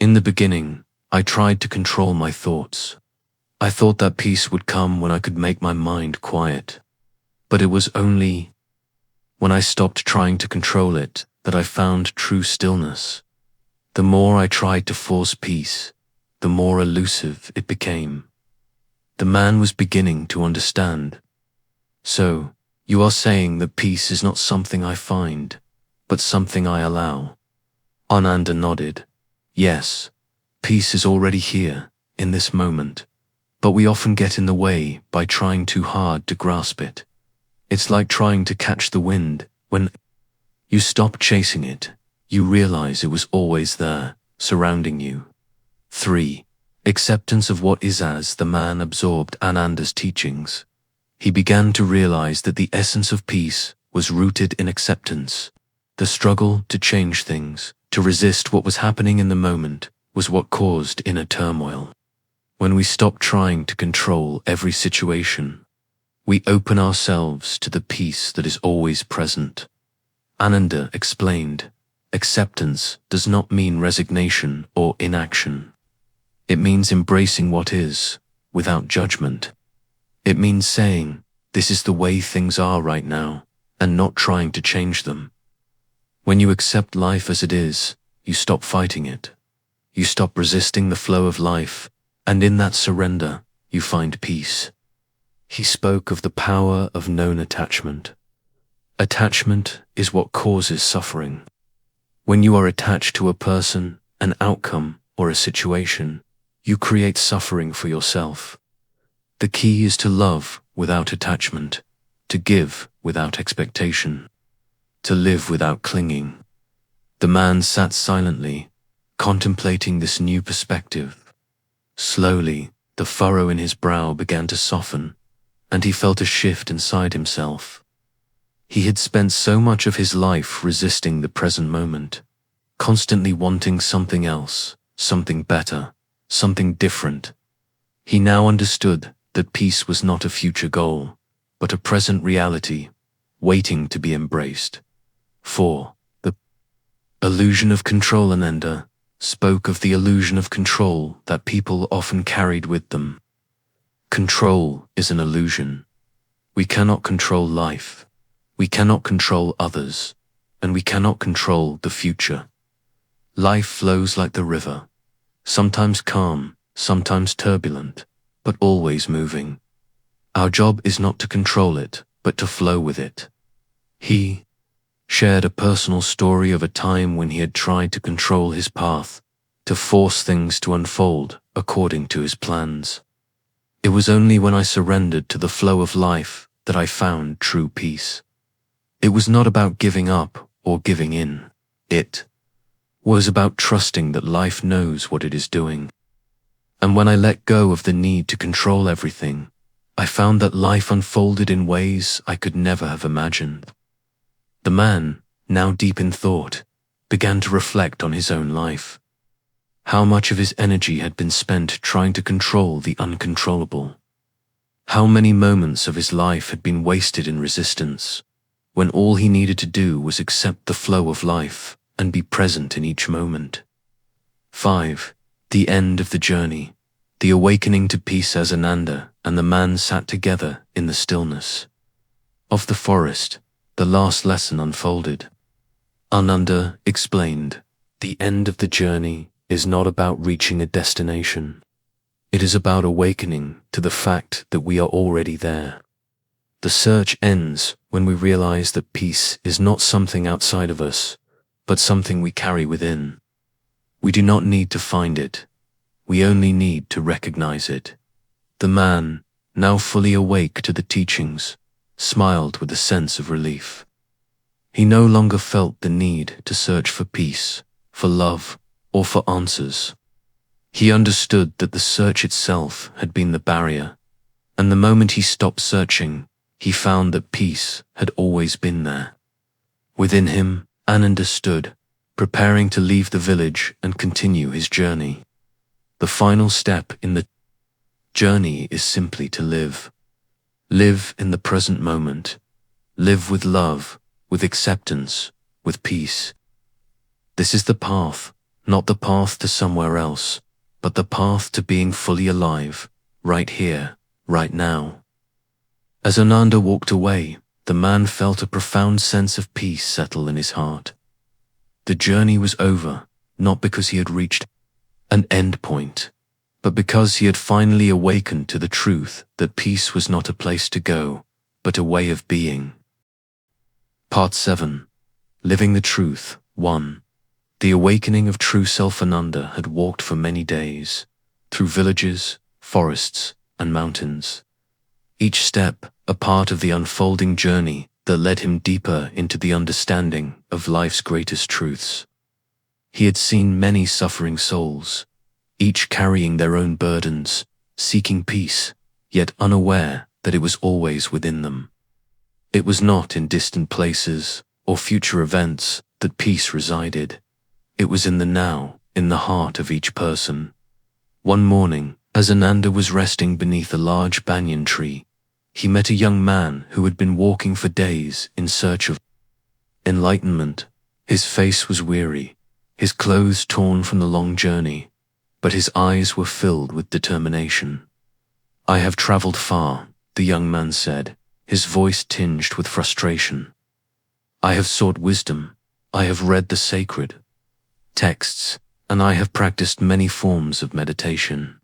Speaker 1: "In the beginning, I tried to control my thoughts. I thought that peace would come when I could make my mind quiet. But it was only when I stopped trying to control it that I found true stillness. The more I tried to force peace, the more elusive it became." The man was beginning to understand. "So, you are saying that peace is not something I find, but something I allow?" Ananda nodded. "Yes, peace is already here, in this moment, but we often get in the way by trying too hard to grasp it. It's like trying to catch the wind. When you stop chasing it, you realize it was always there, surrounding you." 3. Acceptance of what is. As the man absorbed Ananda's teachings, he began to realize that the essence of peace was rooted in acceptance. The struggle to change things, to resist what was happening in the moment, was what caused inner turmoil. When we stop trying to control every situation, we open ourselves to the peace that is always present. Ananda explained, acceptance does not mean resignation or inaction. It means embracing what is, without judgment. It means saying, this is the way things are right now, and not trying to change them. When you accept life as it is, you stop fighting it. You stop resisting the flow of life, and in that surrender, you find peace. He spoke of the power of known attachment. Attachment is what causes suffering. When you are attached to a person, an outcome, or a situation, you create suffering for yourself. The key is to love without attachment, to give without expectation, to live without clinging. The man sat silently, contemplating this new perspective. Slowly, the furrow in his brow began to soften, and he felt a shift inside himself. He had spent so much of his life resisting the present moment, constantly wanting something else, something better, something different. He now understood that peace was not a future goal, but a present reality, waiting to be embraced. 4. The illusion of control. Ananda spoke of the illusion of control that people often carried with them. Control is an illusion. We cannot control life. We cannot control others, and we cannot control the future. Life flows like the river, sometimes calm, sometimes turbulent, but always moving. Our job is not to control it, but to flow with it. He shared a personal story of a time when he had tried to control his path, to force things to unfold according to his plans. It was only when I surrendered to the flow of life that I found true peace. It was not about giving up or giving in. It was about trusting that life knows what it is doing. And when I let go of the need to control everything, I found that life unfolded in ways I could never have imagined. The man, now deep in thought, began to reflect on his own life. How much of his energy had been spent trying to control the uncontrollable? How many moments of his life had been wasted in resistance, when all he needed to do was accept the flow of life and be present in each moment? 5. The end of the journey. The awakening to peace. As Ananda and the man sat together in the stillness of the forest, the last lesson unfolded. Ananda explained, the end of the journey is not about reaching a destination. It is about awakening to the fact that we are already there. The search ends when we realize that peace is not something outside of us, but something we carry within. We do not need to find it. We only need to recognize it. The man, now fully awake to the teachings, smiled with a sense of relief. He no longer felt the need to search for peace, for love, or for answers. He understood that the search itself had been the barrier, and the moment he stopped searching, he found that peace had always been there. Within him, Ananda stood, preparing to leave the village and continue his journey. The final step in the journey is simply to live. Live in the present moment. Live with love, with acceptance, with peace. This is the path, not the path to somewhere else, but the path to being fully alive, right here, right now. As Ananda walked away, the man felt a profound sense of peace settle in his heart. The journey was over, not because he had reached an end point, but because he had finally awakened to the truth that peace was not a place to go, but a way of being. Part 7. Living the Truth. 1. The awakening of true self. Ananda had walked for many days, through villages, forests, and mountains. Each step a part of the unfolding journey that led him deeper into the understanding of life's greatest truths. He had seen many suffering souls, each carrying their own burdens, seeking peace, yet unaware that it was always within them. It was not in distant places or future events that peace resided. It was in the now, in the heart of each person. One morning, as Ananda was resting beneath a large banyan tree, he met a young man who had been walking for days in search of enlightenment. His face was weary, his clothes torn from the long journey, but his eyes were filled with determination. "I have traveled far," the young man said, his voice tinged with frustration. "I have sought wisdom, I have read the sacred texts, and I have practiced many forms of meditation.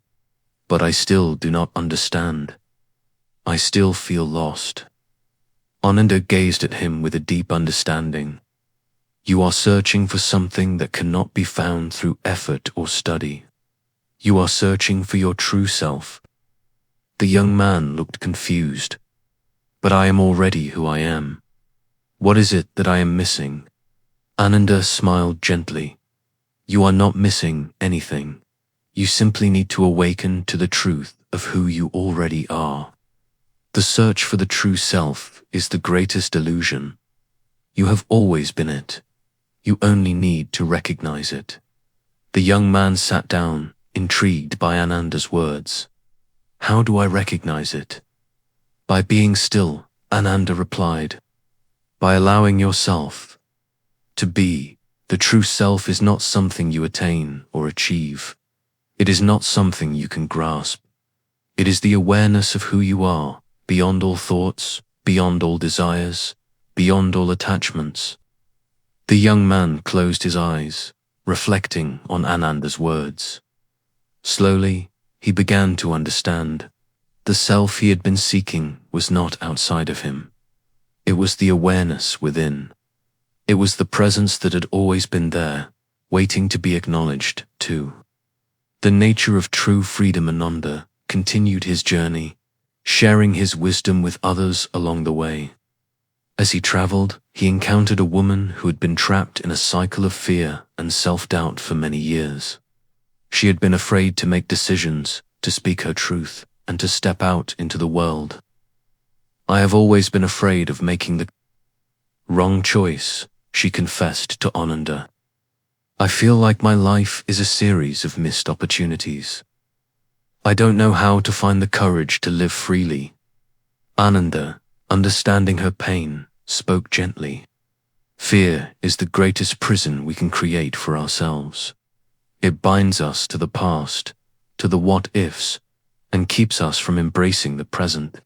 Speaker 1: But I still do not understand. I still feel lost." Ananda gazed at him with a deep understanding. "You are searching for something that cannot be found through effort or study. You are searching for your true self." The young man looked confused. "But I am already who I am. What is it that I am missing?" Ananda smiled gently. "You are not missing anything. You simply need to awaken to the truth of who you already are." The search for the true self is the greatest illusion. You have always been it. You only need to recognize it. The young man sat down, intrigued by Ananda's words. How do I recognize it? By being still, Ananda replied. By allowing yourself to be. The true self is not something you attain or achieve. It is not something you can grasp. It is the awareness of who you are, beyond all thoughts, beyond all desires, beyond all attachments. The young man closed his eyes, reflecting on Ananda's words. Slowly, he began to understand. The self he had been seeking was not outside of him. It was the awareness within. It was the presence that had always been there, waiting to be acknowledged, too. The nature of true freedom. Ananda continued his journey, sharing his wisdom with others along the way. As he traveled, he encountered a woman who had been trapped in a cycle of fear and self-doubt for many years. She had been afraid to make decisions, to speak her truth, and to step out into the world. I have always been afraid of making the wrong choice, she confessed to Ananda. I feel like my life is a series of missed opportunities. I don't know how to find the courage to live freely. Ananda, understanding her pain, spoke gently. Fear is the greatest prison we can create for ourselves. It binds us to the past, to the what-ifs, and keeps us from embracing the present.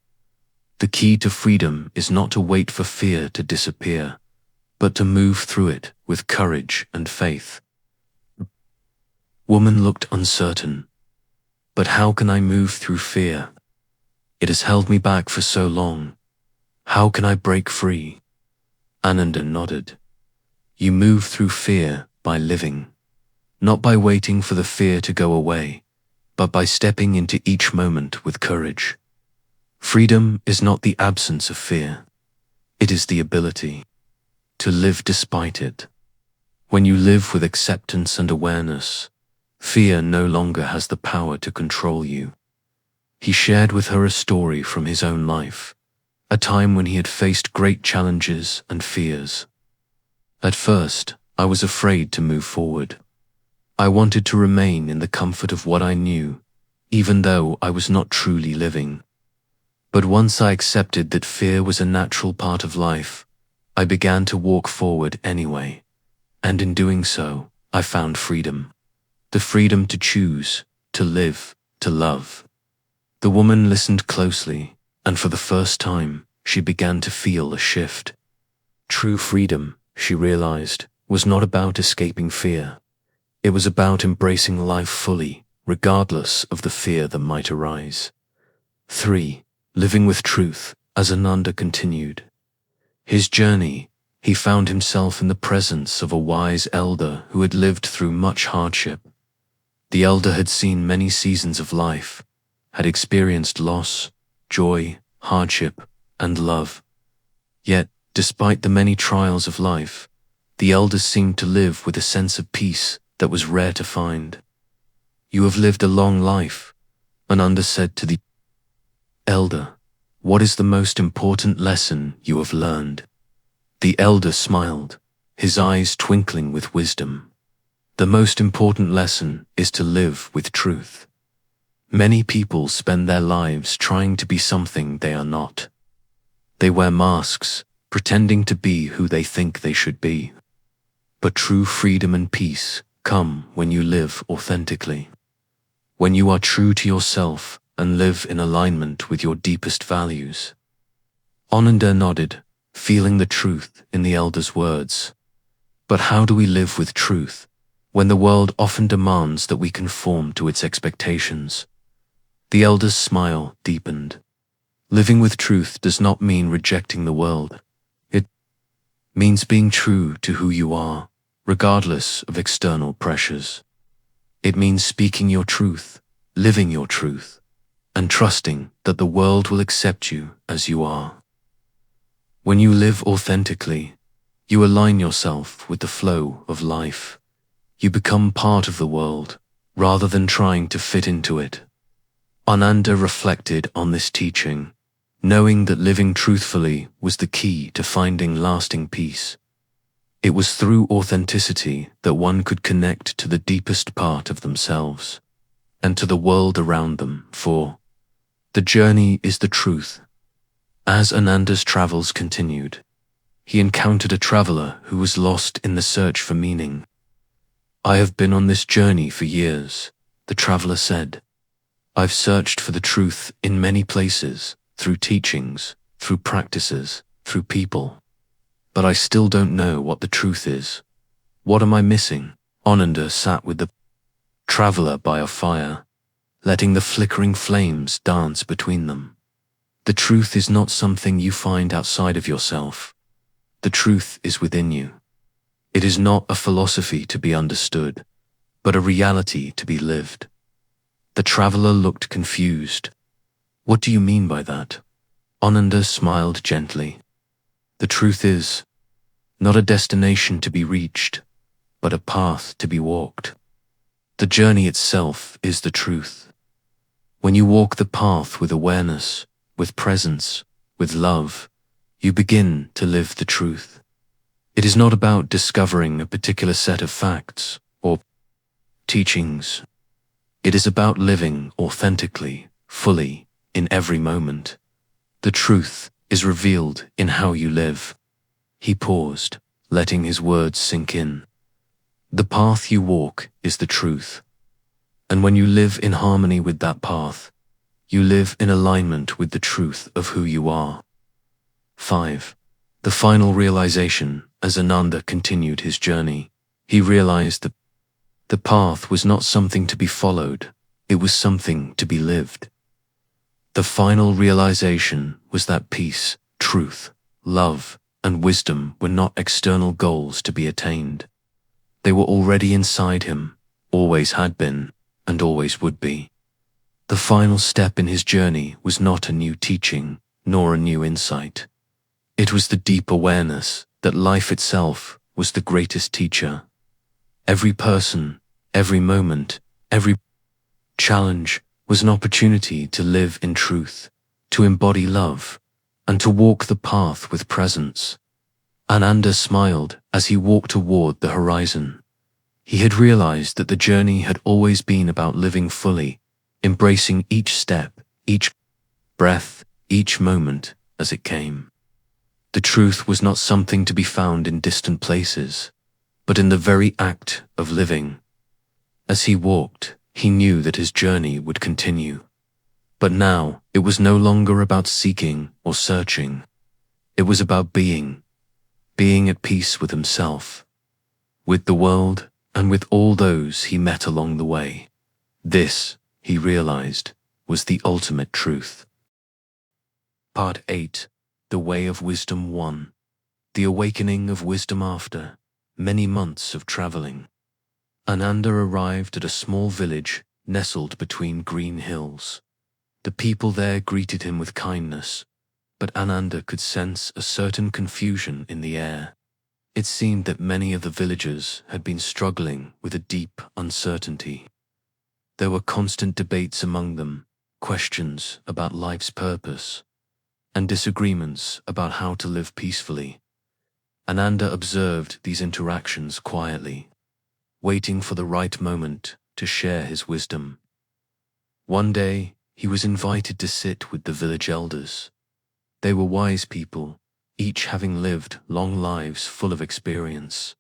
Speaker 1: The key to freedom is not to wait for fear to disappear, but to move through it with courage and faith. Woman looked uncertain. But how can I move through fear? It has held me back for so long. How can I break free? Ananda nodded. You move through fear by living, not by waiting for the fear to go away, but by stepping into each moment with courage. Freedom is not the absence of fear. It is the ability to live despite it. When you live with acceptance and awareness, fear no longer has the power to control you. He shared with her a story from his own life, a time when he had faced great challenges and fears. At first, I was afraid to move forward. I wanted to remain in the comfort of what I knew, even though I was not truly living. But once I accepted that fear was a natural part of life, I began to walk forward anyway, and in doing so, I found freedom. The freedom to choose, to live, to love. The woman listened closely, and for the first time, she began to feel a shift. True freedom, she realized, was not about escaping fear. It was about embracing life fully, regardless of the fear that might arise. 3. Living with truth, as Ananda continued. His journey, he found himself in the presence of a wise elder who had lived through much hardship. The elder had seen many seasons of life, had experienced loss, joy, hardship, and love. Yet, despite the many trials of life, the elder seemed to live with a sense of peace that was rare to find. You have lived a long life, Ananda said to the elder. What is the most important lesson you have learned? The elder smiled, his eyes twinkling with wisdom. The most important lesson is to live with truth. Many people spend their lives trying to be something they are not. They wear masks, pretending to be who they think they should be. But true freedom and peace come when you live authentically. When you are true to yourself and live in alignment with your deepest values. Ananda nodded, feeling the truth in the elder's words. But how do we live with truth when the world often demands that we conform to its expectations? The elder's smile deepened. Living with truth does not mean rejecting the world. It means being true to who you are, regardless of external pressures. It means speaking your truth, living your truth, and trusting that the world will accept you as you are. When you live authentically, you align yourself with the flow of life. You become part of the world, rather than trying to fit into it. Ananda reflected on this teaching, knowing that living truthfully was the key to finding lasting peace. It was through authenticity that one could connect to the deepest part of themselves and to the world around them, for the journey is the truth. As Ananda's travels continued, he encountered a traveler who was lost in the search for meaning. "I have been on this journey for years," the traveler said. "I've searched for the truth in many places, through teachings, through practices, through people. But I still don't know what the truth is. What am I missing?" Ananda sat with the traveler by a fire, letting the flickering flames dance between them. The truth is not something you find outside of yourself. The truth is within you. It is not a philosophy to be understood, but a reality to be lived. The traveler looked confused. "What do you mean by that?" Ananda smiled gently. "The truth is not a destination to be reached, but a path to be walked. The journey itself is the truth. When you walk the path with awareness, with presence, with love, you begin to live the truth. It is not about discovering a particular set of facts or teachings. It is about living authentically, fully, in every moment. The truth is revealed in how you live." He paused, letting his words sink in. "The path you walk is the truth. And when you live in harmony with that path, you live in alignment with the truth of who you are." 5. The final realization. As Ananda continued his journey, he realized that the path was not something to be followed, it was something to be lived. The final realization was that peace, truth, love, and wisdom were not external goals to be attained. They were already inside him, always had been, and always would be. The final step in his journey was not a new teaching, nor a new insight. It was the deep awareness that life itself was the greatest teacher. Every person, every moment, every challenge was an opportunity to live in truth, to embody love, and to walk the path with presence. Ananda smiled as he walked toward the horizon. He had realized that the journey had always been about living fully, embracing each step, each breath, each moment as it came. The truth was not something to be found in distant places, but in the very act of living. As he walked, he knew that his journey would continue. But now, it was no longer about seeking or searching. It was about being at peace with himself, with the world, and with all those he met along the way. This, he realized, was the ultimate truth. Part 8. The Way of Wisdom 1. The Awakening of Wisdom after many months of traveling. Ananda arrived at a small village nestled between green hills. The people there greeted him with kindness, but Ananda could sense a certain confusion in the air. It seemed that many of the villagers had been struggling with a deep uncertainty. There were constant debates among them, questions about life's purpose, and disagreements about how to live peacefully. Ananda observed these interactions quietly, waiting for the right moment to share his wisdom. One day, he was invited to sit with the village elders. They were wise people, each having lived long lives full of experience,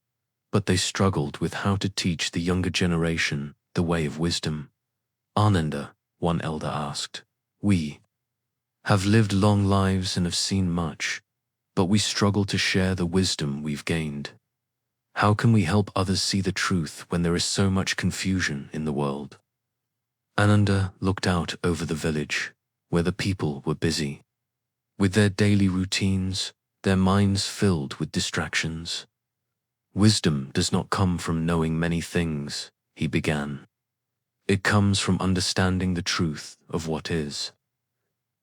Speaker 1: but they struggled with how to teach the younger generation the way of wisdom. "Ananda," one elder asked, "we have lived long lives and have seen much, but we struggle to share the wisdom we've gained. How can we help others see the truth when there is so much confusion in the world?" Ananda looked out over the village, where the people were busy, with their daily routines, their minds filled with distractions. "Wisdom does not come from knowing many things," he began. "It comes from understanding the truth of what is.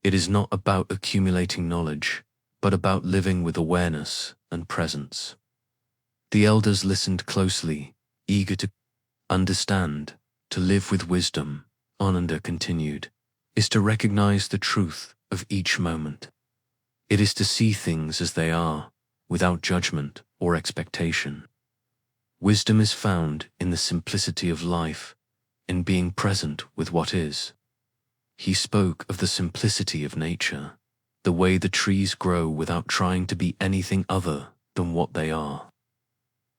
Speaker 1: It is not about accumulating knowledge, but about living with awareness and presence." The elders listened closely, eager to understand, to live with wisdom. Ananda continued, "Is to recognize the truth of each moment. It is to see things as they are, without judgment or expectation. Wisdom is found in the simplicity of life, in being present with what is. He spoke of the simplicity of nature, the way the trees grow without trying to be anything other than what they are.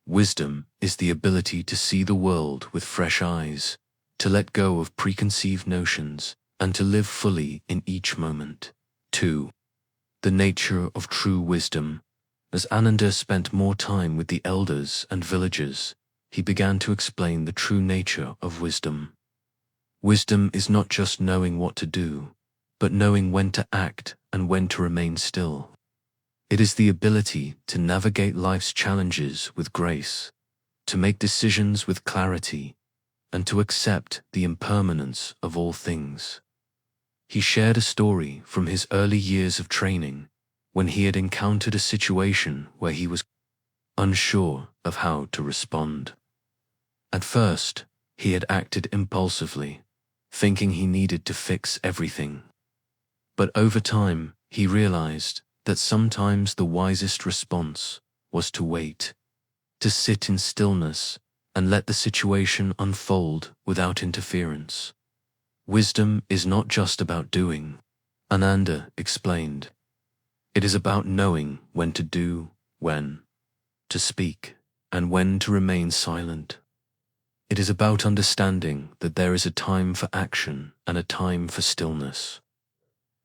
Speaker 1: Wisdom is the ability to see the world with fresh eyes, to let go of preconceived notions, and to live fully in each moment. 2. The nature of true wisdom. As Ananda spent more time with the elders and villagers, he began to explain the true nature of wisdom. Wisdom is not just knowing what to do, but knowing when to act and when to remain still. It is the ability to navigate life's challenges with grace, to make decisions with clarity, and to accept the impermanence of all things. He shared a story from his early years of training when he had encountered a situation where he was unsure of how to respond. At first, he had acted impulsively, thinking he needed to fix everything. But over time, he realized that sometimes the wisest response was to wait, to sit in stillness and let the situation unfold without interference. Wisdom is not just about doing, Ananda explained. It is about knowing when to do, when to speak, and when to remain silent. It is about understanding that there is a time for action and a time for stillness.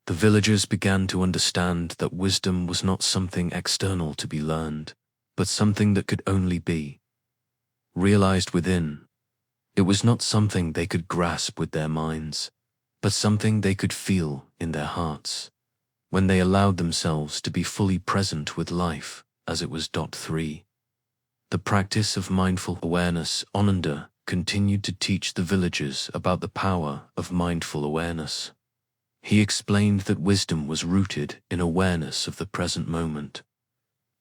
Speaker 1: The villagers began to understand that wisdom was not something external to be learned, but something that could only be realized within. It was not something they could grasp with their minds, but something they could feel in their hearts, when they allowed themselves to be fully present with life as it was. 3. The practice of mindful awareness. Ananda continued to teach the villagers about the power of mindful awareness. He explained that wisdom was rooted in awareness of the present moment.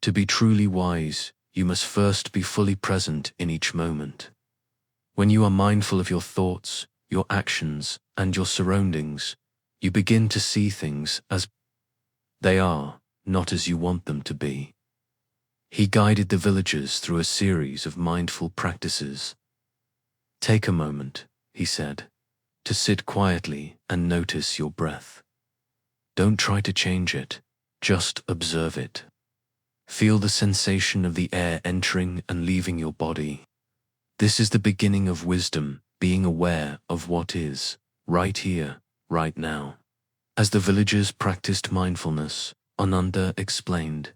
Speaker 1: To be truly wise, you must first be fully present in each moment. When you are mindful of your thoughts, your actions, and your surroundings, you begin to see things as they are, not as you want them to be. He guided the villagers through a series of mindful practices. Take a moment, he said, to sit quietly and notice your breath. Don't try to change it, just observe it. Feel the sensation of the air entering and leaving your body. This is the beginning of wisdom, being aware of what is, right here, right now. As the villagers practiced mindfulness, Ananda explained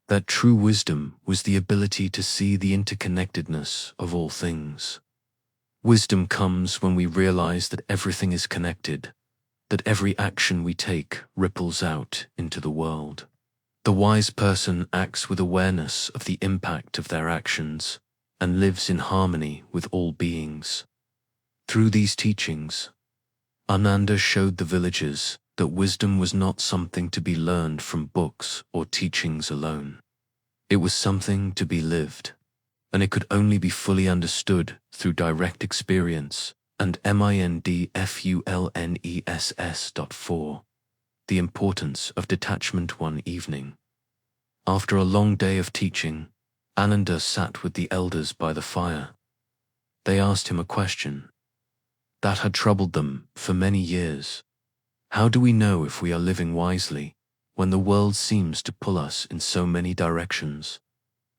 Speaker 1: that true wisdom was the ability to see the interconnectedness of all things. Wisdom comes when we realize that everything is connected, that every action we take ripples out into the world. The wise person acts with awareness of the impact of their actions and lives in harmony with all beings. Through these teachings, Ananda showed the villagers that wisdom was not something to be learned from books or teachings alone. It was something to be lived, and it could only be fully understood through direct experience and mindfulness. 4. The importance of detachment. One evening, after a long day of teaching, Ananda sat with the elders by the fire. They asked him a question that had troubled them for many years. How do we know if we are living wisely when the world seems to pull us in so many directions?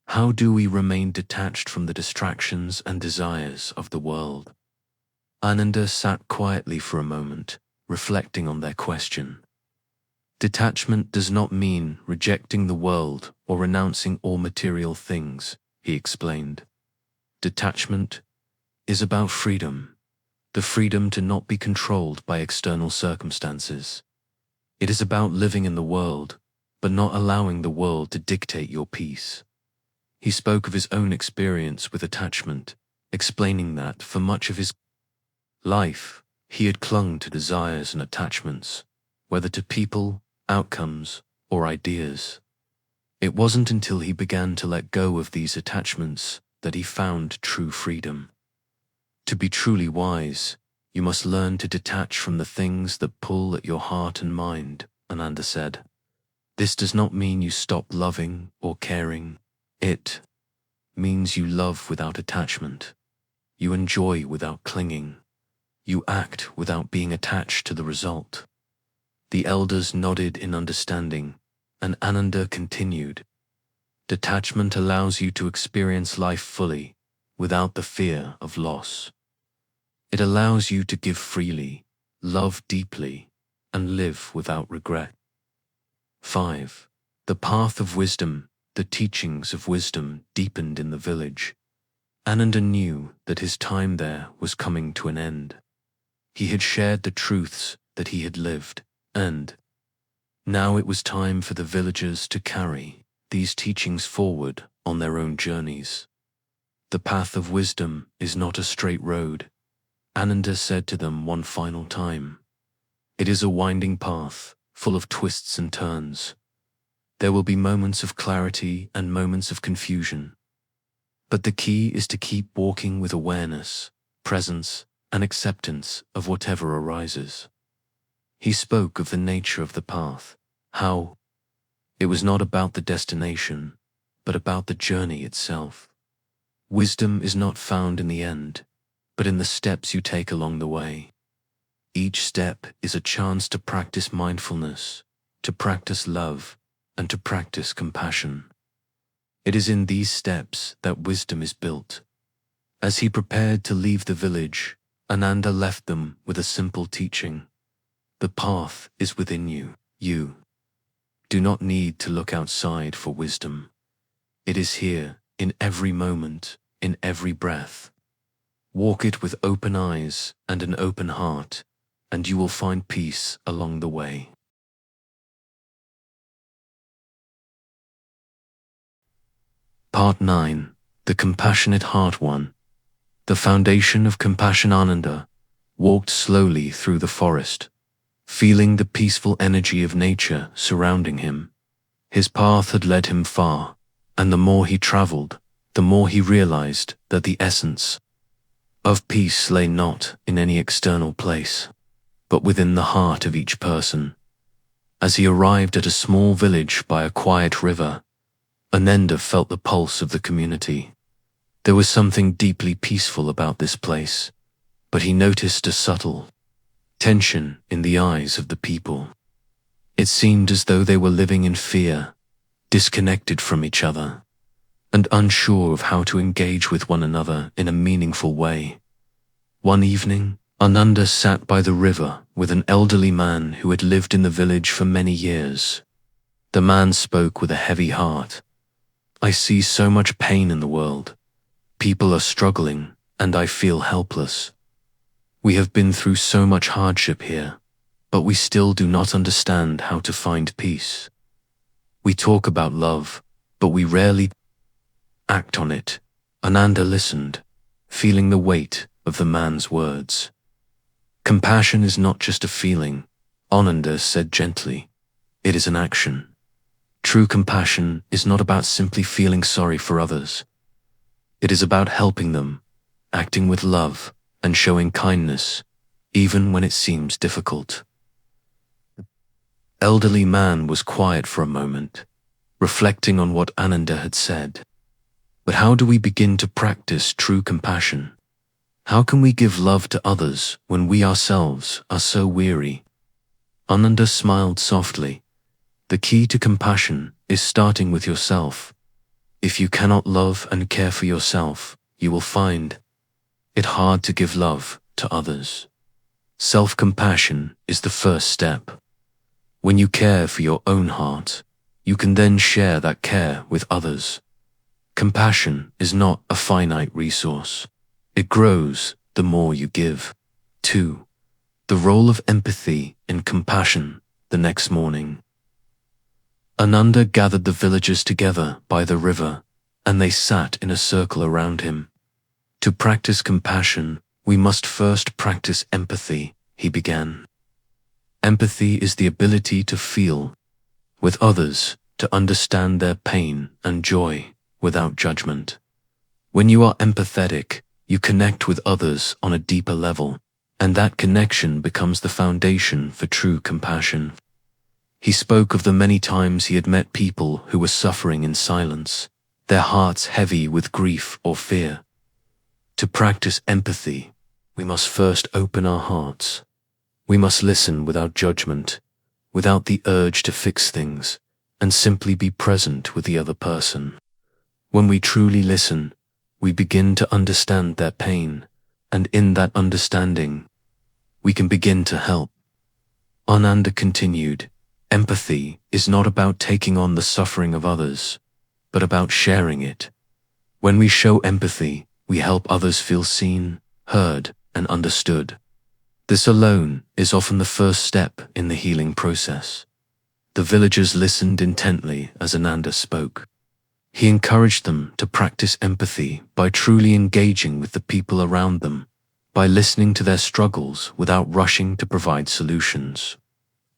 Speaker 1: How do we remain detached from the distractions and desires of the world? Ananda sat quietly for a moment, reflecting on their question. Detachment does not mean rejecting the world or renouncing all material things, he explained. Detachment is about freedom, the freedom to not be controlled by external circumstances. It is about living in the world, but not allowing the world to dictate your peace. He spoke of his own experience with attachment, explaining that for much of his life, he had clung to desires and attachments, whether to people, outcomes, or ideas. It wasn't until he began to let go of these attachments that he found true freedom. To be truly wise, You must learn to detach from the things that pull at your heart and mind, Ananda said. This does not mean you stop loving or caring. It means you love without attachment. You enjoy without clinging. You act without being attached to the result. The elders nodded in understanding, and Ananda continued. Detachment allows you to experience life fully, without the fear of loss. It allows you to give freely, love deeply, and live without regret. 5. The path of wisdom, the teachings of wisdom deepened in the village. Ananda knew that his time there was coming to an end. He had shared the truths that he had lived, and now it was time for the villagers to carry these teachings forward on their own journeys. The path of wisdom is not a straight road, Ananda said to them one final time. It is a winding path, full of twists and turns. There will be moments of clarity and moments of confusion. But the key is to keep walking with awareness, presence, and acceptance of whatever arises. He spoke of the nature of the path, how it was not about the destination, but about the journey itself. Wisdom is not found in the end, but in the steps you take along the way. Each step is a chance to practice mindfulness, to practice love, and to practice compassion. It is in these steps that wisdom is built. As he prepared to leave the village, Ananda left them with a simple teaching. The path is within you. You do not need to look outside for wisdom. It is here, in every moment, in every breath. Walk it with open eyes and an open heart, and you will find peace along the way. Part 9. The Compassionate Heart One. The foundation of compassion. Ananda walked slowly through the forest, feeling the peaceful energy of nature surrounding him. His path had led him far, and the more he traveled, the more he realized that the essence of peace lay not in any external place, but within the heart of each person. As he arrived at a small village by a quiet river, Ananda felt the pulse of the community. There was something deeply peaceful about this place, but he noticed a subtle tension in the eyes of the people. It seemed as though they were living in fear, disconnected from each other, and unsure of how to engage with one another in a meaningful way. One evening, Ananda sat by the river with an elderly man who had lived in the village for many years. The man spoke with a heavy heart. I see so much pain in the world. People are struggling, and I feel helpless. We have been through so much hardship here, but we still do not understand how to find peace. We talk about love, but we rarely act on it. Ananda listened, feeling the weight of the man's words. Compassion is not just a feeling, Ananda said gently. It is an action. True compassion is not about simply feeling sorry for others. It is about helping them, acting with love, and showing kindness, even when it seems difficult. The elderly man was quiet for a moment, reflecting on what Ananda had said. But how do we begin to practice true compassion? How can we give love to others when we ourselves are so weary? Ananda smiled softly. The key to compassion is starting with yourself. If you cannot love and care for yourself, you will find it hard to give love to others. Self-compassion is the first step. When you care for your own heart, you can then share that care with others. Compassion is not a finite resource. It grows the more you give. 2. The role of empathy in compassion. The next morning, Ananda gathered the villagers together by the river, and they sat in a circle around him. To practice compassion, we must first practice empathy, he began. Empathy is the ability to feel with others, to understand their pain and joy without judgment. When you are empathetic, you connect with others on a deeper level. and that connection becomes the foundation for true compassion. He spoke of the many times he had met people who were suffering in silence, their hearts heavy with grief or fear. To practice empathy, we must first open our hearts. We must listen without judgment, without the urge to fix things, and simply be present with the other person. When we truly listen, we begin to understand their pain, and in that understanding, we can begin to help. Ananda continued, empathy is not about taking on the suffering of others, but about sharing it. When we show empathy, we help others feel seen, heard, and understood. This alone is often the first step in the healing process. The villagers listened intently as Ananda spoke. He encouraged them to practice empathy by truly engaging with the people around them, by listening to their struggles without rushing to provide solutions.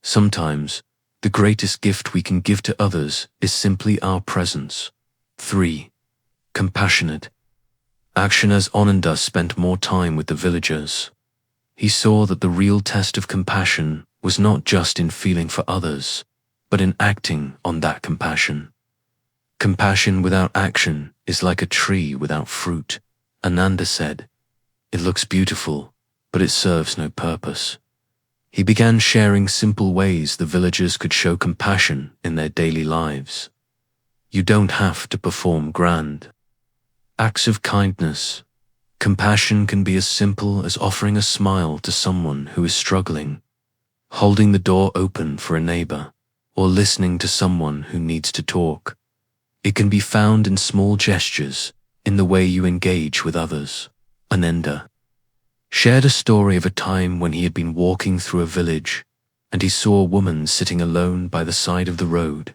Speaker 1: Sometimes, the greatest gift we can give to others is simply our presence. 3. Compassionate action. As Ananda spent more time with the villagers, he saw that the real test of compassion was not just in feeling for others, but in acting on that compassion. Compassion without action is like a tree without fruit, Ananda said. It looks beautiful, but it serves no purpose. He began sharing simple ways the villagers could show compassion in their daily lives. You don't have to perform grand acts of kindness. Compassion can be as simple as offering a smile to someone who is struggling, holding the door open for a neighbor, or listening to someone who needs to talk. It can be found in small gestures, in the way you engage with others. Ananda shared a story of a time when he had been walking through a village, and he saw a woman sitting alone by the side of the road.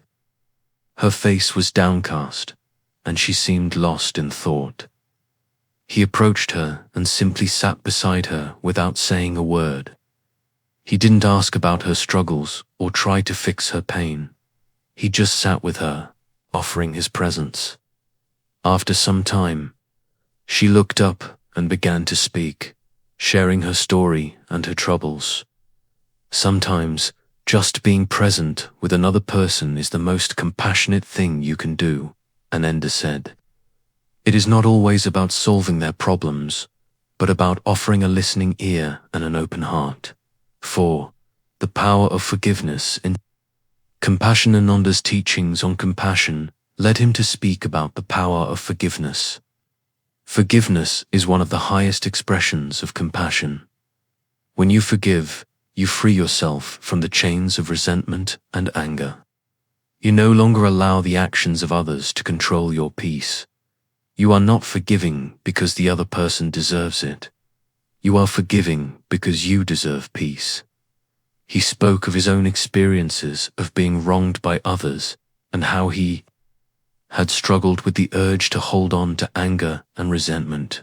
Speaker 1: Her face was downcast, and she seemed lost in thought. He approached her and simply sat beside her without saying a word. He didn't ask about her struggles or try to fix her pain. He just sat with her, offering his presence. After some time, she looked up and began to speak, sharing her story and her troubles. Sometimes, just being present with another person is the most compassionate thing you can do, Ananda said. It is not always about solving their problems, but about offering a listening ear and an open heart. 4. The power of forgiveness in compassion. Ananda's teachings on compassion led him to speak about the power of forgiveness. Forgiveness is one of the highest expressions of compassion. When you forgive, you free yourself from the chains of resentment and anger. You no longer allow the actions of others to control your peace. You are not forgiving because the other person deserves it. You are forgiving because you deserve peace. He spoke of his own experiences of being wronged by others and how he had struggled with the urge to hold on to anger and resentment.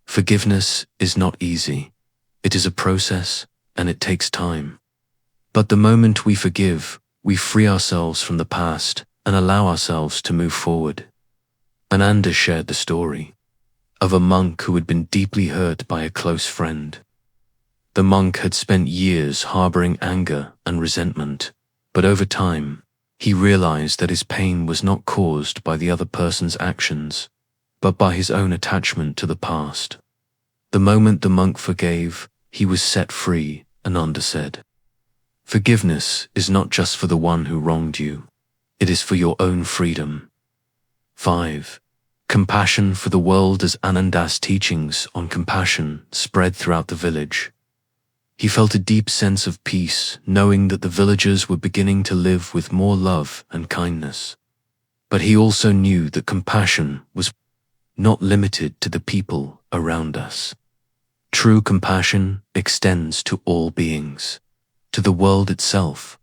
Speaker 1: Forgiveness is not easy. It is a process, and it takes time. But the moment we forgive, we free ourselves from the past and allow ourselves to move forward. Ananda shared the story of a monk who had been deeply hurt by a close friend. The monk had spent years harboring anger and resentment, but over time, he realized that his pain was not caused by the other person's actions, but by his own attachment to the past. The moment the monk forgave, he was set free, Ananda said. Forgiveness is not just for the one who wronged you. It is for your own freedom. 5. Compassion for the world. As Ananda's teachings on compassion spread throughout the village, he felt a deep sense of peace, knowing that the villagers were beginning to live with more love and kindness. But he also knew that compassion was not limited to the people around us. True compassion extends to all beings, to the world itself.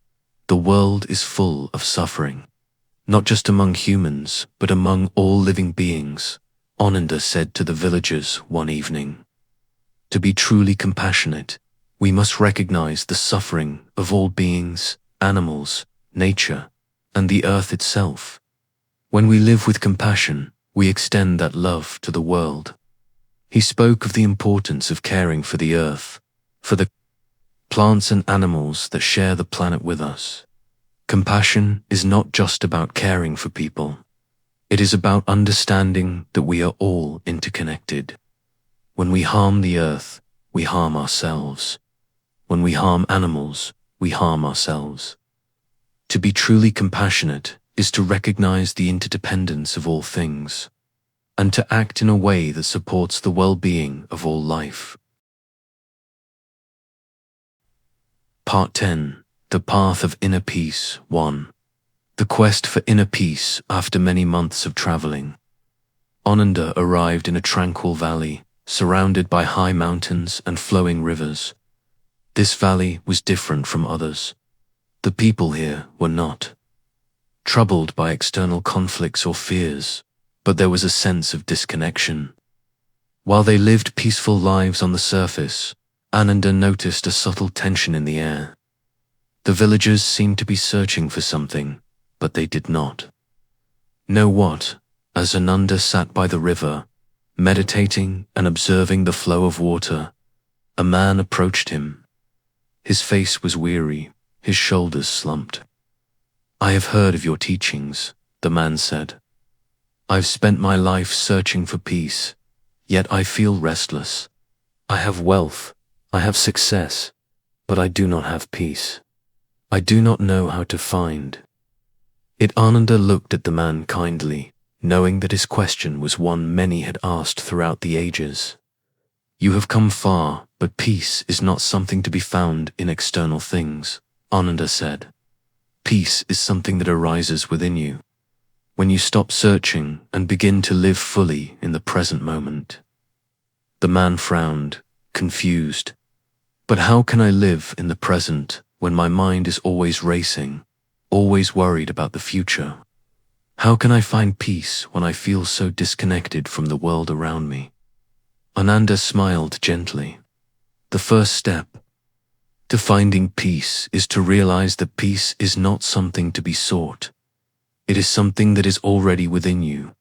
Speaker 1: The world is full of suffering, not just among humans, but among all living beings, Ananda said to the villagers one evening. To be truly compassionate, we must recognize the suffering of all beings, animals, nature, and the earth itself. When we live with compassion, we extend that love to the world. He spoke of the importance of caring for the earth, for the plants and animals that share the planet with us. Compassion is not just about caring for people. It is about understanding that we are all interconnected. When we harm the earth, we harm ourselves. When we harm animals, we harm ourselves. To be truly compassionate is to recognize the interdependence of all things, and to act in a way that supports the well-being of all life. Part 10. The Path of Inner Peace 1. The Quest for Inner Peace after many months of traveling. Ananda arrived in a tranquil valley, surrounded by high mountains and flowing rivers. This valley was different from others. The people here were not troubled by external conflicts or fears, but there was a sense of disconnection. While they lived peaceful lives on the surface, Ananda noticed a subtle tension in the air. The villagers seemed to be searching for something, but they did not know what. As Ananda sat by the river, meditating and observing the flow of water, a man approached him. His face was weary, his shoulders slumped. "I have heard of your teachings," the man said. "I've spent my life searching for peace, yet I feel restless. I have wealth, I have success, but I do not have peace. I do not know how to find it." Ananda looked at the man kindly, knowing that his question was one many had asked throughout the ages. "You have come far, but peace is not something to be found in external things," Ananda said. "Peace is something that arises within you, when you stop searching and begin to live fully in the present moment." The man frowned, confused. "But how can I live in the present when my mind is always racing, always worried about the future? How can I find peace when I feel so disconnected from the world around me?" Ananda smiled gently. The first step to finding peace is to realize that peace is not something to be sought. It is something that is already within you.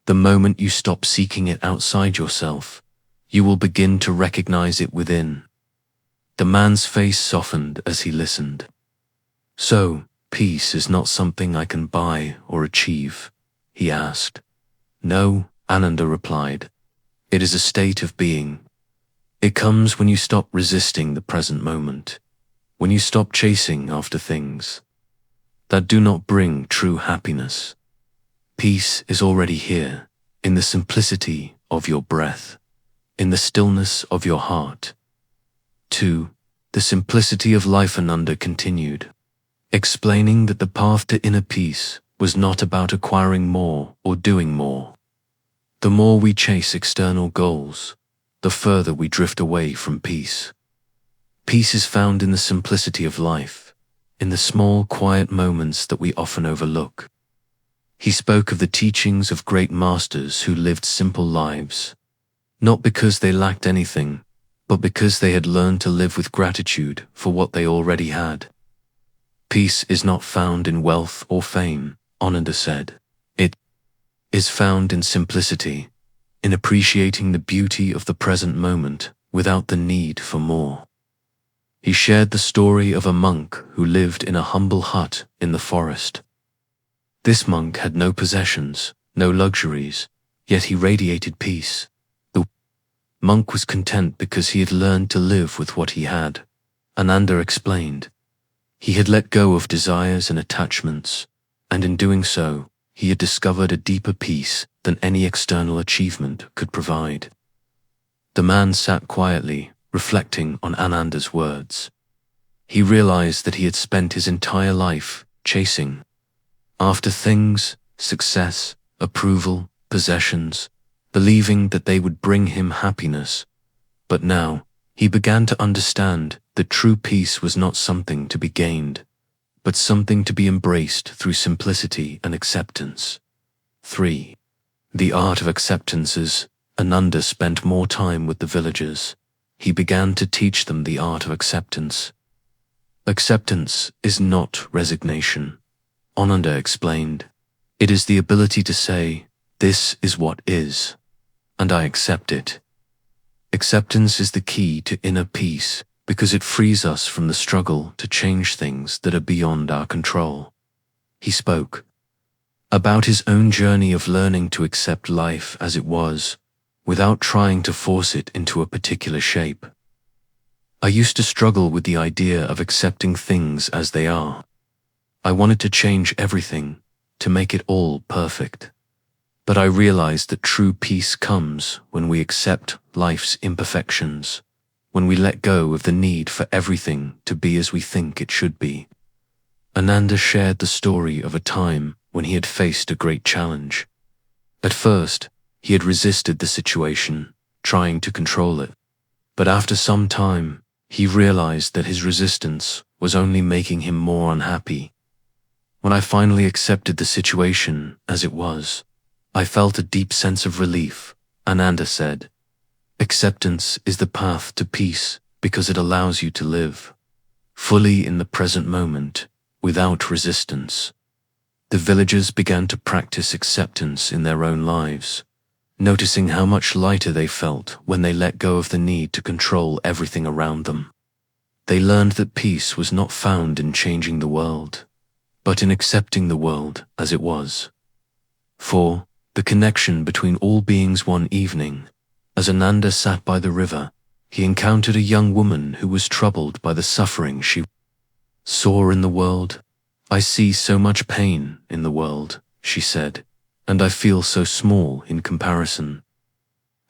Speaker 1: The moment you stop seeking it outside yourself, you will begin to recognize it within. The man's face softened as he listened. "So, peace is not something I can buy or achieve?" he asked. "No," Ananda replied. "It is a state of being. It comes when you stop resisting the present moment, when you stop chasing after things that do not bring true happiness. Peace is already here, in the simplicity of your breath, in the stillness of your heart." 2. The simplicity of life. Ananda continued, explaining that the path to inner peace was not about acquiring more or doing more. The more we chase external goals, the further we drift away from peace. Peace is found in the simplicity of life, in the small, quiet moments that we often overlook. He spoke of the teachings of great masters who lived simple lives, not because they lacked anything, but because they had learned to live with gratitude for what they already had. "Peace is not found in wealth or fame," Ananda said. "It is found in simplicity, in appreciating the beauty of the present moment without the need for more." He shared the story of a monk who lived in a humble hut in the forest. This monk had no possessions, no luxuries, yet he radiated peace. The monk was content because he had learned to live with what he had. Ananda explained. He had let go of desires and attachments, and in doing so, he had discovered a deeper peace than any external achievement could provide. The man sat quietly, reflecting on Ananda's words. He realized that he had spent his entire life chasing after things, success, approval, possessions, believing that they would bring him happiness. But now, he began to understand that true peace was not something to be gained, but something to be embraced through simplicity and acceptance. 3. The art of acceptance. As Ananda spent more time with the villagers, he began to teach them the art of acceptance. Acceptance is not resignation, Ananda explained. It is the ability to say, "This is what is, and I accept it." Acceptance is the key to inner peace because it frees us from the struggle to change things that are beyond our control. He spoke about his own journey of learning to accept life as it was, without trying to force it into a particular shape. I used to struggle with the idea of accepting things as they are. I wanted to change everything, to make it all perfect. But I realized that true peace comes when we accept life's imperfections, when we let go of the need for everything to be as we think it should be. Ananda shared the story of a time when he had faced a great challenge. At first, he had resisted the situation, trying to control it. But after some time, he realized that his resistance was only making him more unhappy. When I finally accepted the situation as it was, I felt a deep sense of relief, Ananda said. Acceptance is the path to peace because it allows you to live fully in the present moment without resistance. The villagers began to practice acceptance in their own lives, noticing how much lighter they felt when they let go of the need to control everything around them. They learned that peace was not found in changing the world, but in accepting the world as it was. 4. The connection between all beings. One evening, as Ananda sat by the river, he encountered a young woman who was troubled by the suffering she saw in the world. I see so much pain in the world, she said, and I feel so small in comparison.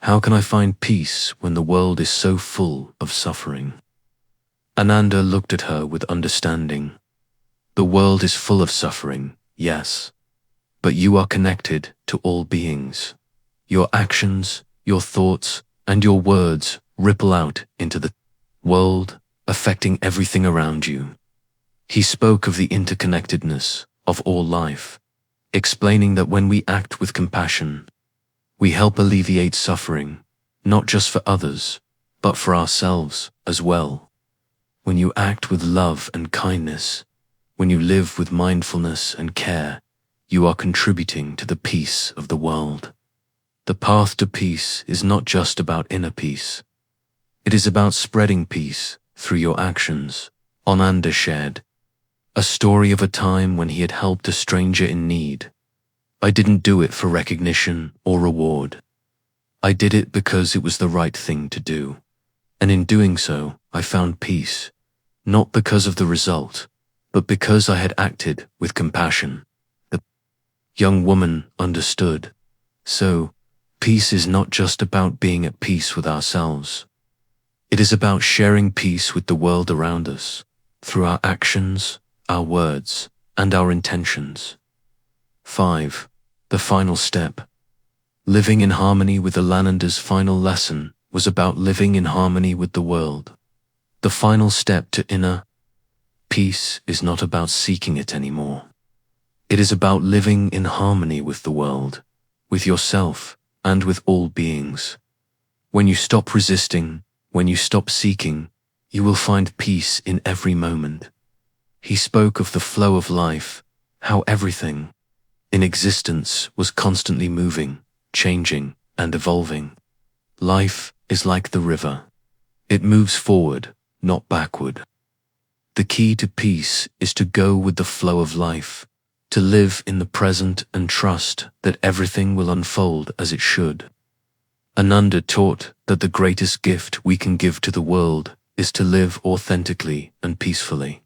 Speaker 1: How can I find peace when the world is so full of suffering? Ananda looked at her with understanding. The world is full of suffering, yes, but you are connected to all beings. Your actions, your thoughts, and your words ripple out into the world, affecting everything around you. He spoke of the interconnectedness of all life, explaining that when we act with compassion, we help alleviate suffering, not just for others, but for ourselves as well. When you act with love and kindness, when you live with mindfulness and care, you are contributing to the peace of the world. The path to peace is not just about inner peace. It is about spreading peace through your actions. Ananda shared a story of a time when he had helped a stranger in need. I didn't do it for recognition or reward. I did it because it was the right thing to do. And in doing so, I found peace, not because of the result, but because I had acted with compassion. The young woman understood. So, peace is not just about being at peace with ourselves. It is about sharing peace with the world around us, through our actions, our words, and our intentions. 5. The final step. Living in harmony with Ananda's final lesson was about living in harmony with the world. The final step to inner peace is not about seeking it anymore. It is about living in harmony with the world, with yourself, and with all beings. When you stop resisting, when you stop seeking, you will find peace in every moment. He spoke of the flow of life, how everything in existence was constantly moving, changing, and evolving. Life is like the river. It moves forward, not backward. The key to peace is to go with the flow of life, to live in the present and trust that everything will unfold as it should. Ananda taught that the greatest gift we can give to the world is to live authentically and peacefully.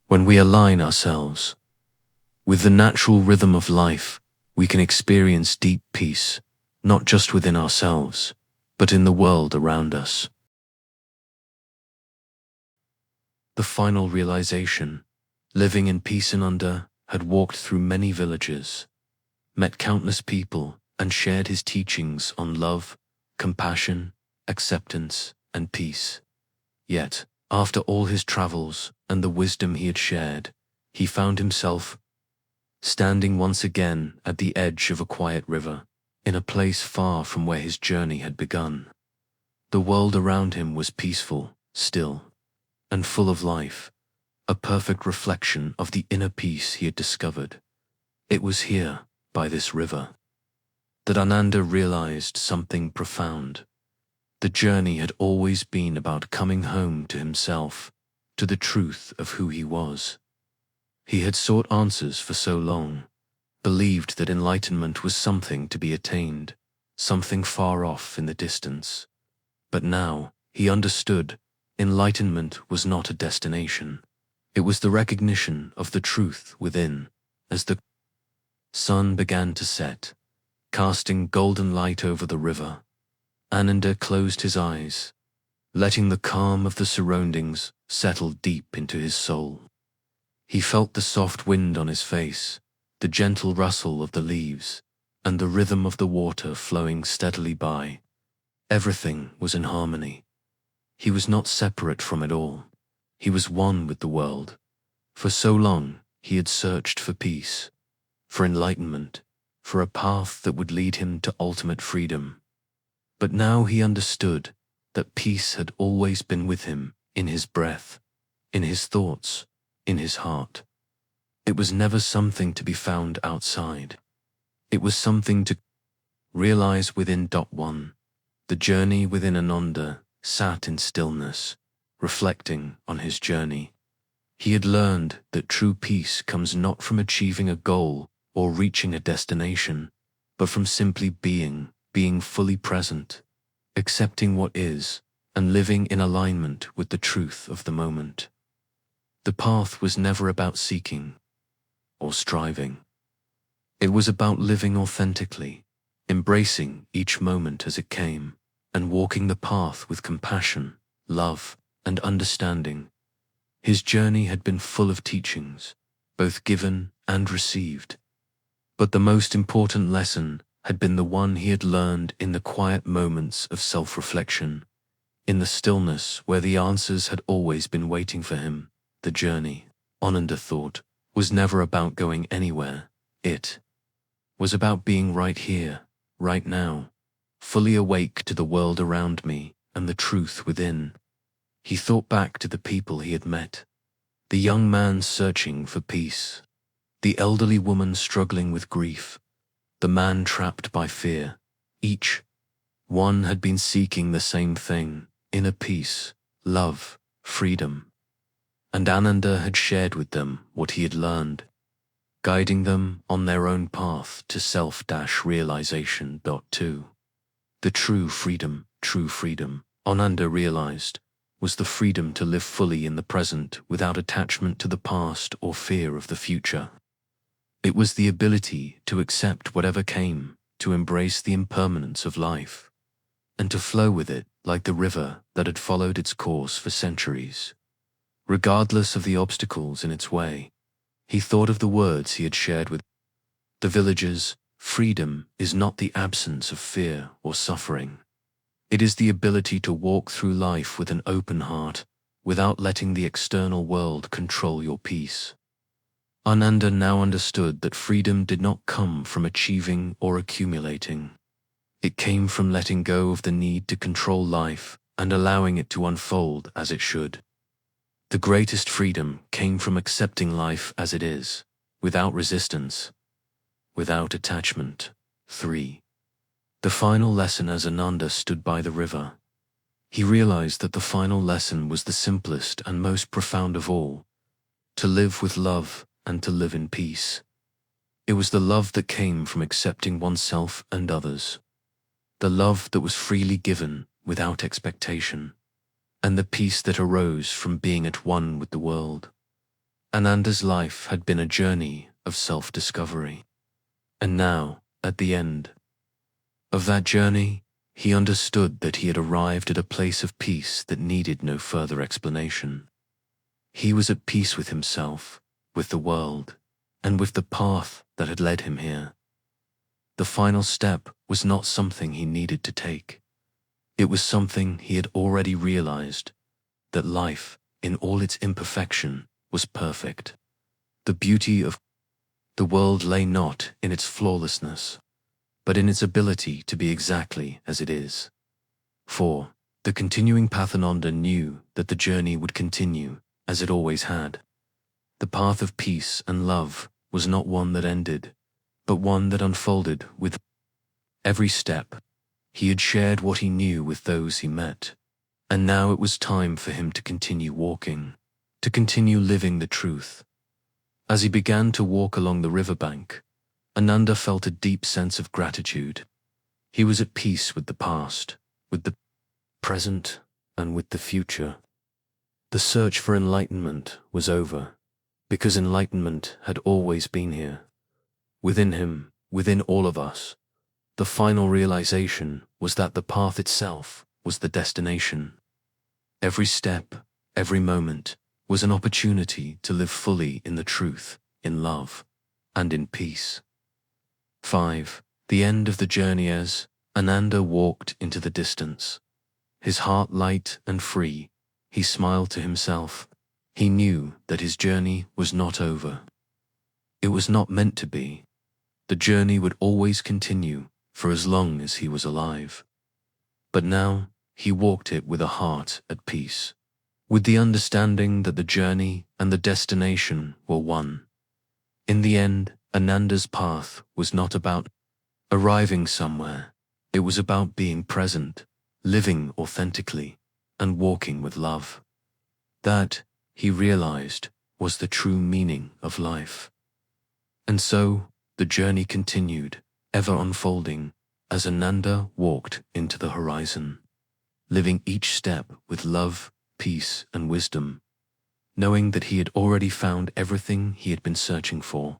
Speaker 1: When we align ourselves with the natural rhythm of life, we can experience deep peace, not just within ourselves, but in the world around us. The final realization. Living in peace. Ananda had walked through many villages, met countless people, and shared his teachings on love, compassion, acceptance, and peace. Yet, after all his travels and the wisdom he had shared, he found himself standing once again at the edge of a quiet river, in a place far from where his journey had begun. The world around him was peaceful, still, and full of life, a perfect reflection of the inner peace he had discovered. It was here, by this river, that Ananda realized something profound. The journey had always been about coming home to himself, to the truth of who he was. He had sought answers for so long, believed that enlightenment was something to be attained, something far off in the distance. But now he understood enlightenment was not a destination. It was the recognition of the truth within. As the sun began to set, casting golden light over the river, Ananda closed his eyes, letting the calm of the surroundings settle deep into his soul. He felt the soft wind on his face, the gentle rustle of the leaves, and the rhythm of the water flowing steadily by. Everything was in harmony. He was not separate from it all. He was one with the world. For so long, he had searched for peace, for enlightenment, for a path that would lead him to ultimate freedom. But now he understood that peace had always been with him, in his breath, in his thoughts, in his heart. It was never something to be found outside. It was something to realize within. 1. The journey within Ananda sat in stillness, reflecting on his journey. He had learned that true peace comes not from achieving a goal or reaching a destination, but from simply being fully present, accepting what is, and living in alignment with the truth of the moment. The path was never about seeking or striving. It was about living authentically, embracing each moment as it came, and walking the path with compassion, love, and understanding. His journey had been full of teachings, both given and received. But the most important lesson had been the one he had learned in the quiet moments of self-reflection, in the stillness where the answers had always been waiting for him. The journey, Ananda thought, was never about going anywhere. It was about being right here, right now, fully awake to the world around me and the truth within. He thought back to the people he had met, the young man searching for peace, the elderly woman struggling with grief, the man trapped by fear. Each one had been seeking the same thing, inner peace, love, freedom. And Ananda had shared with them what he had learned, guiding them on their own path to self-realization. 2. The true freedom, Ananda realized, was the freedom to live fully in the present without attachment to the past or fear of the future. It was the ability to accept whatever came, to embrace the impermanence of life, and to flow with it like the river that had followed its course for centuries. Regardless of the obstacles in its way, he thought of the words he had shared with the villagers. Freedom is not the absence of fear or suffering. It is the ability to walk through life with an open heart, without letting the external world control your peace. Ananda now understood that freedom did not come from achieving or accumulating. It came from letting go of the need to control life and allowing it to unfold as it should. The greatest freedom came from accepting life as it is, without resistance, without attachment. 3. The final lesson. As Ananda stood by the river, he realized that the final lesson was the simplest and most profound of all: to live with love and to live in peace. It was the love that came from accepting oneself and others, the love that was freely given without expectation, and the peace that arose from being at one with the world. Ananda's life had been a journey of self-discovery, and now, at the end of that journey, he understood that he had arrived at a place of peace that needed no further explanation. He was at peace with himself, with the world, and with the path that had led him here. The final step was not something he needed to take. It was something he had already realized, that life, in all its imperfection, was perfect. The beauty of the world lay not in its flawlessness, but in its ability to be exactly as it is. 4. The continuing path. Ananda knew that the journey would continue, as it always had. The path of peace and love was not one that ended, but one that unfolded with every step. He had shared what he knew with those he met, and now it was time for him to continue walking, to continue living the truth. As he began to walk along the riverbank, Ananda felt a deep sense of gratitude. He was at peace with the past, with the present, and with the future. The search for enlightenment was over, because enlightenment had always been here. Within him, within all of us, the final realization was that the path itself was the destination. Every step, every moment, was an opportunity to live fully in the truth, in love, and in peace. 5. The end of the journey. As Ananda walked into the distance, his heart light and free, he smiled to himself. He knew that his journey was not over. It was not meant to be. The journey would always continue for as long as he was alive. But now he walked it with a heart at peace, with the understanding that the journey and the destination were one. In the end, Ananda's path was not about arriving somewhere. It was about being present, living authentically, and walking with love. That, he realized, was the true meaning of life. And so, the journey continued, ever unfolding, as Ananda walked into the horizon, living each step with love, peace, and wisdom, knowing that he had already found everything he had been searching for.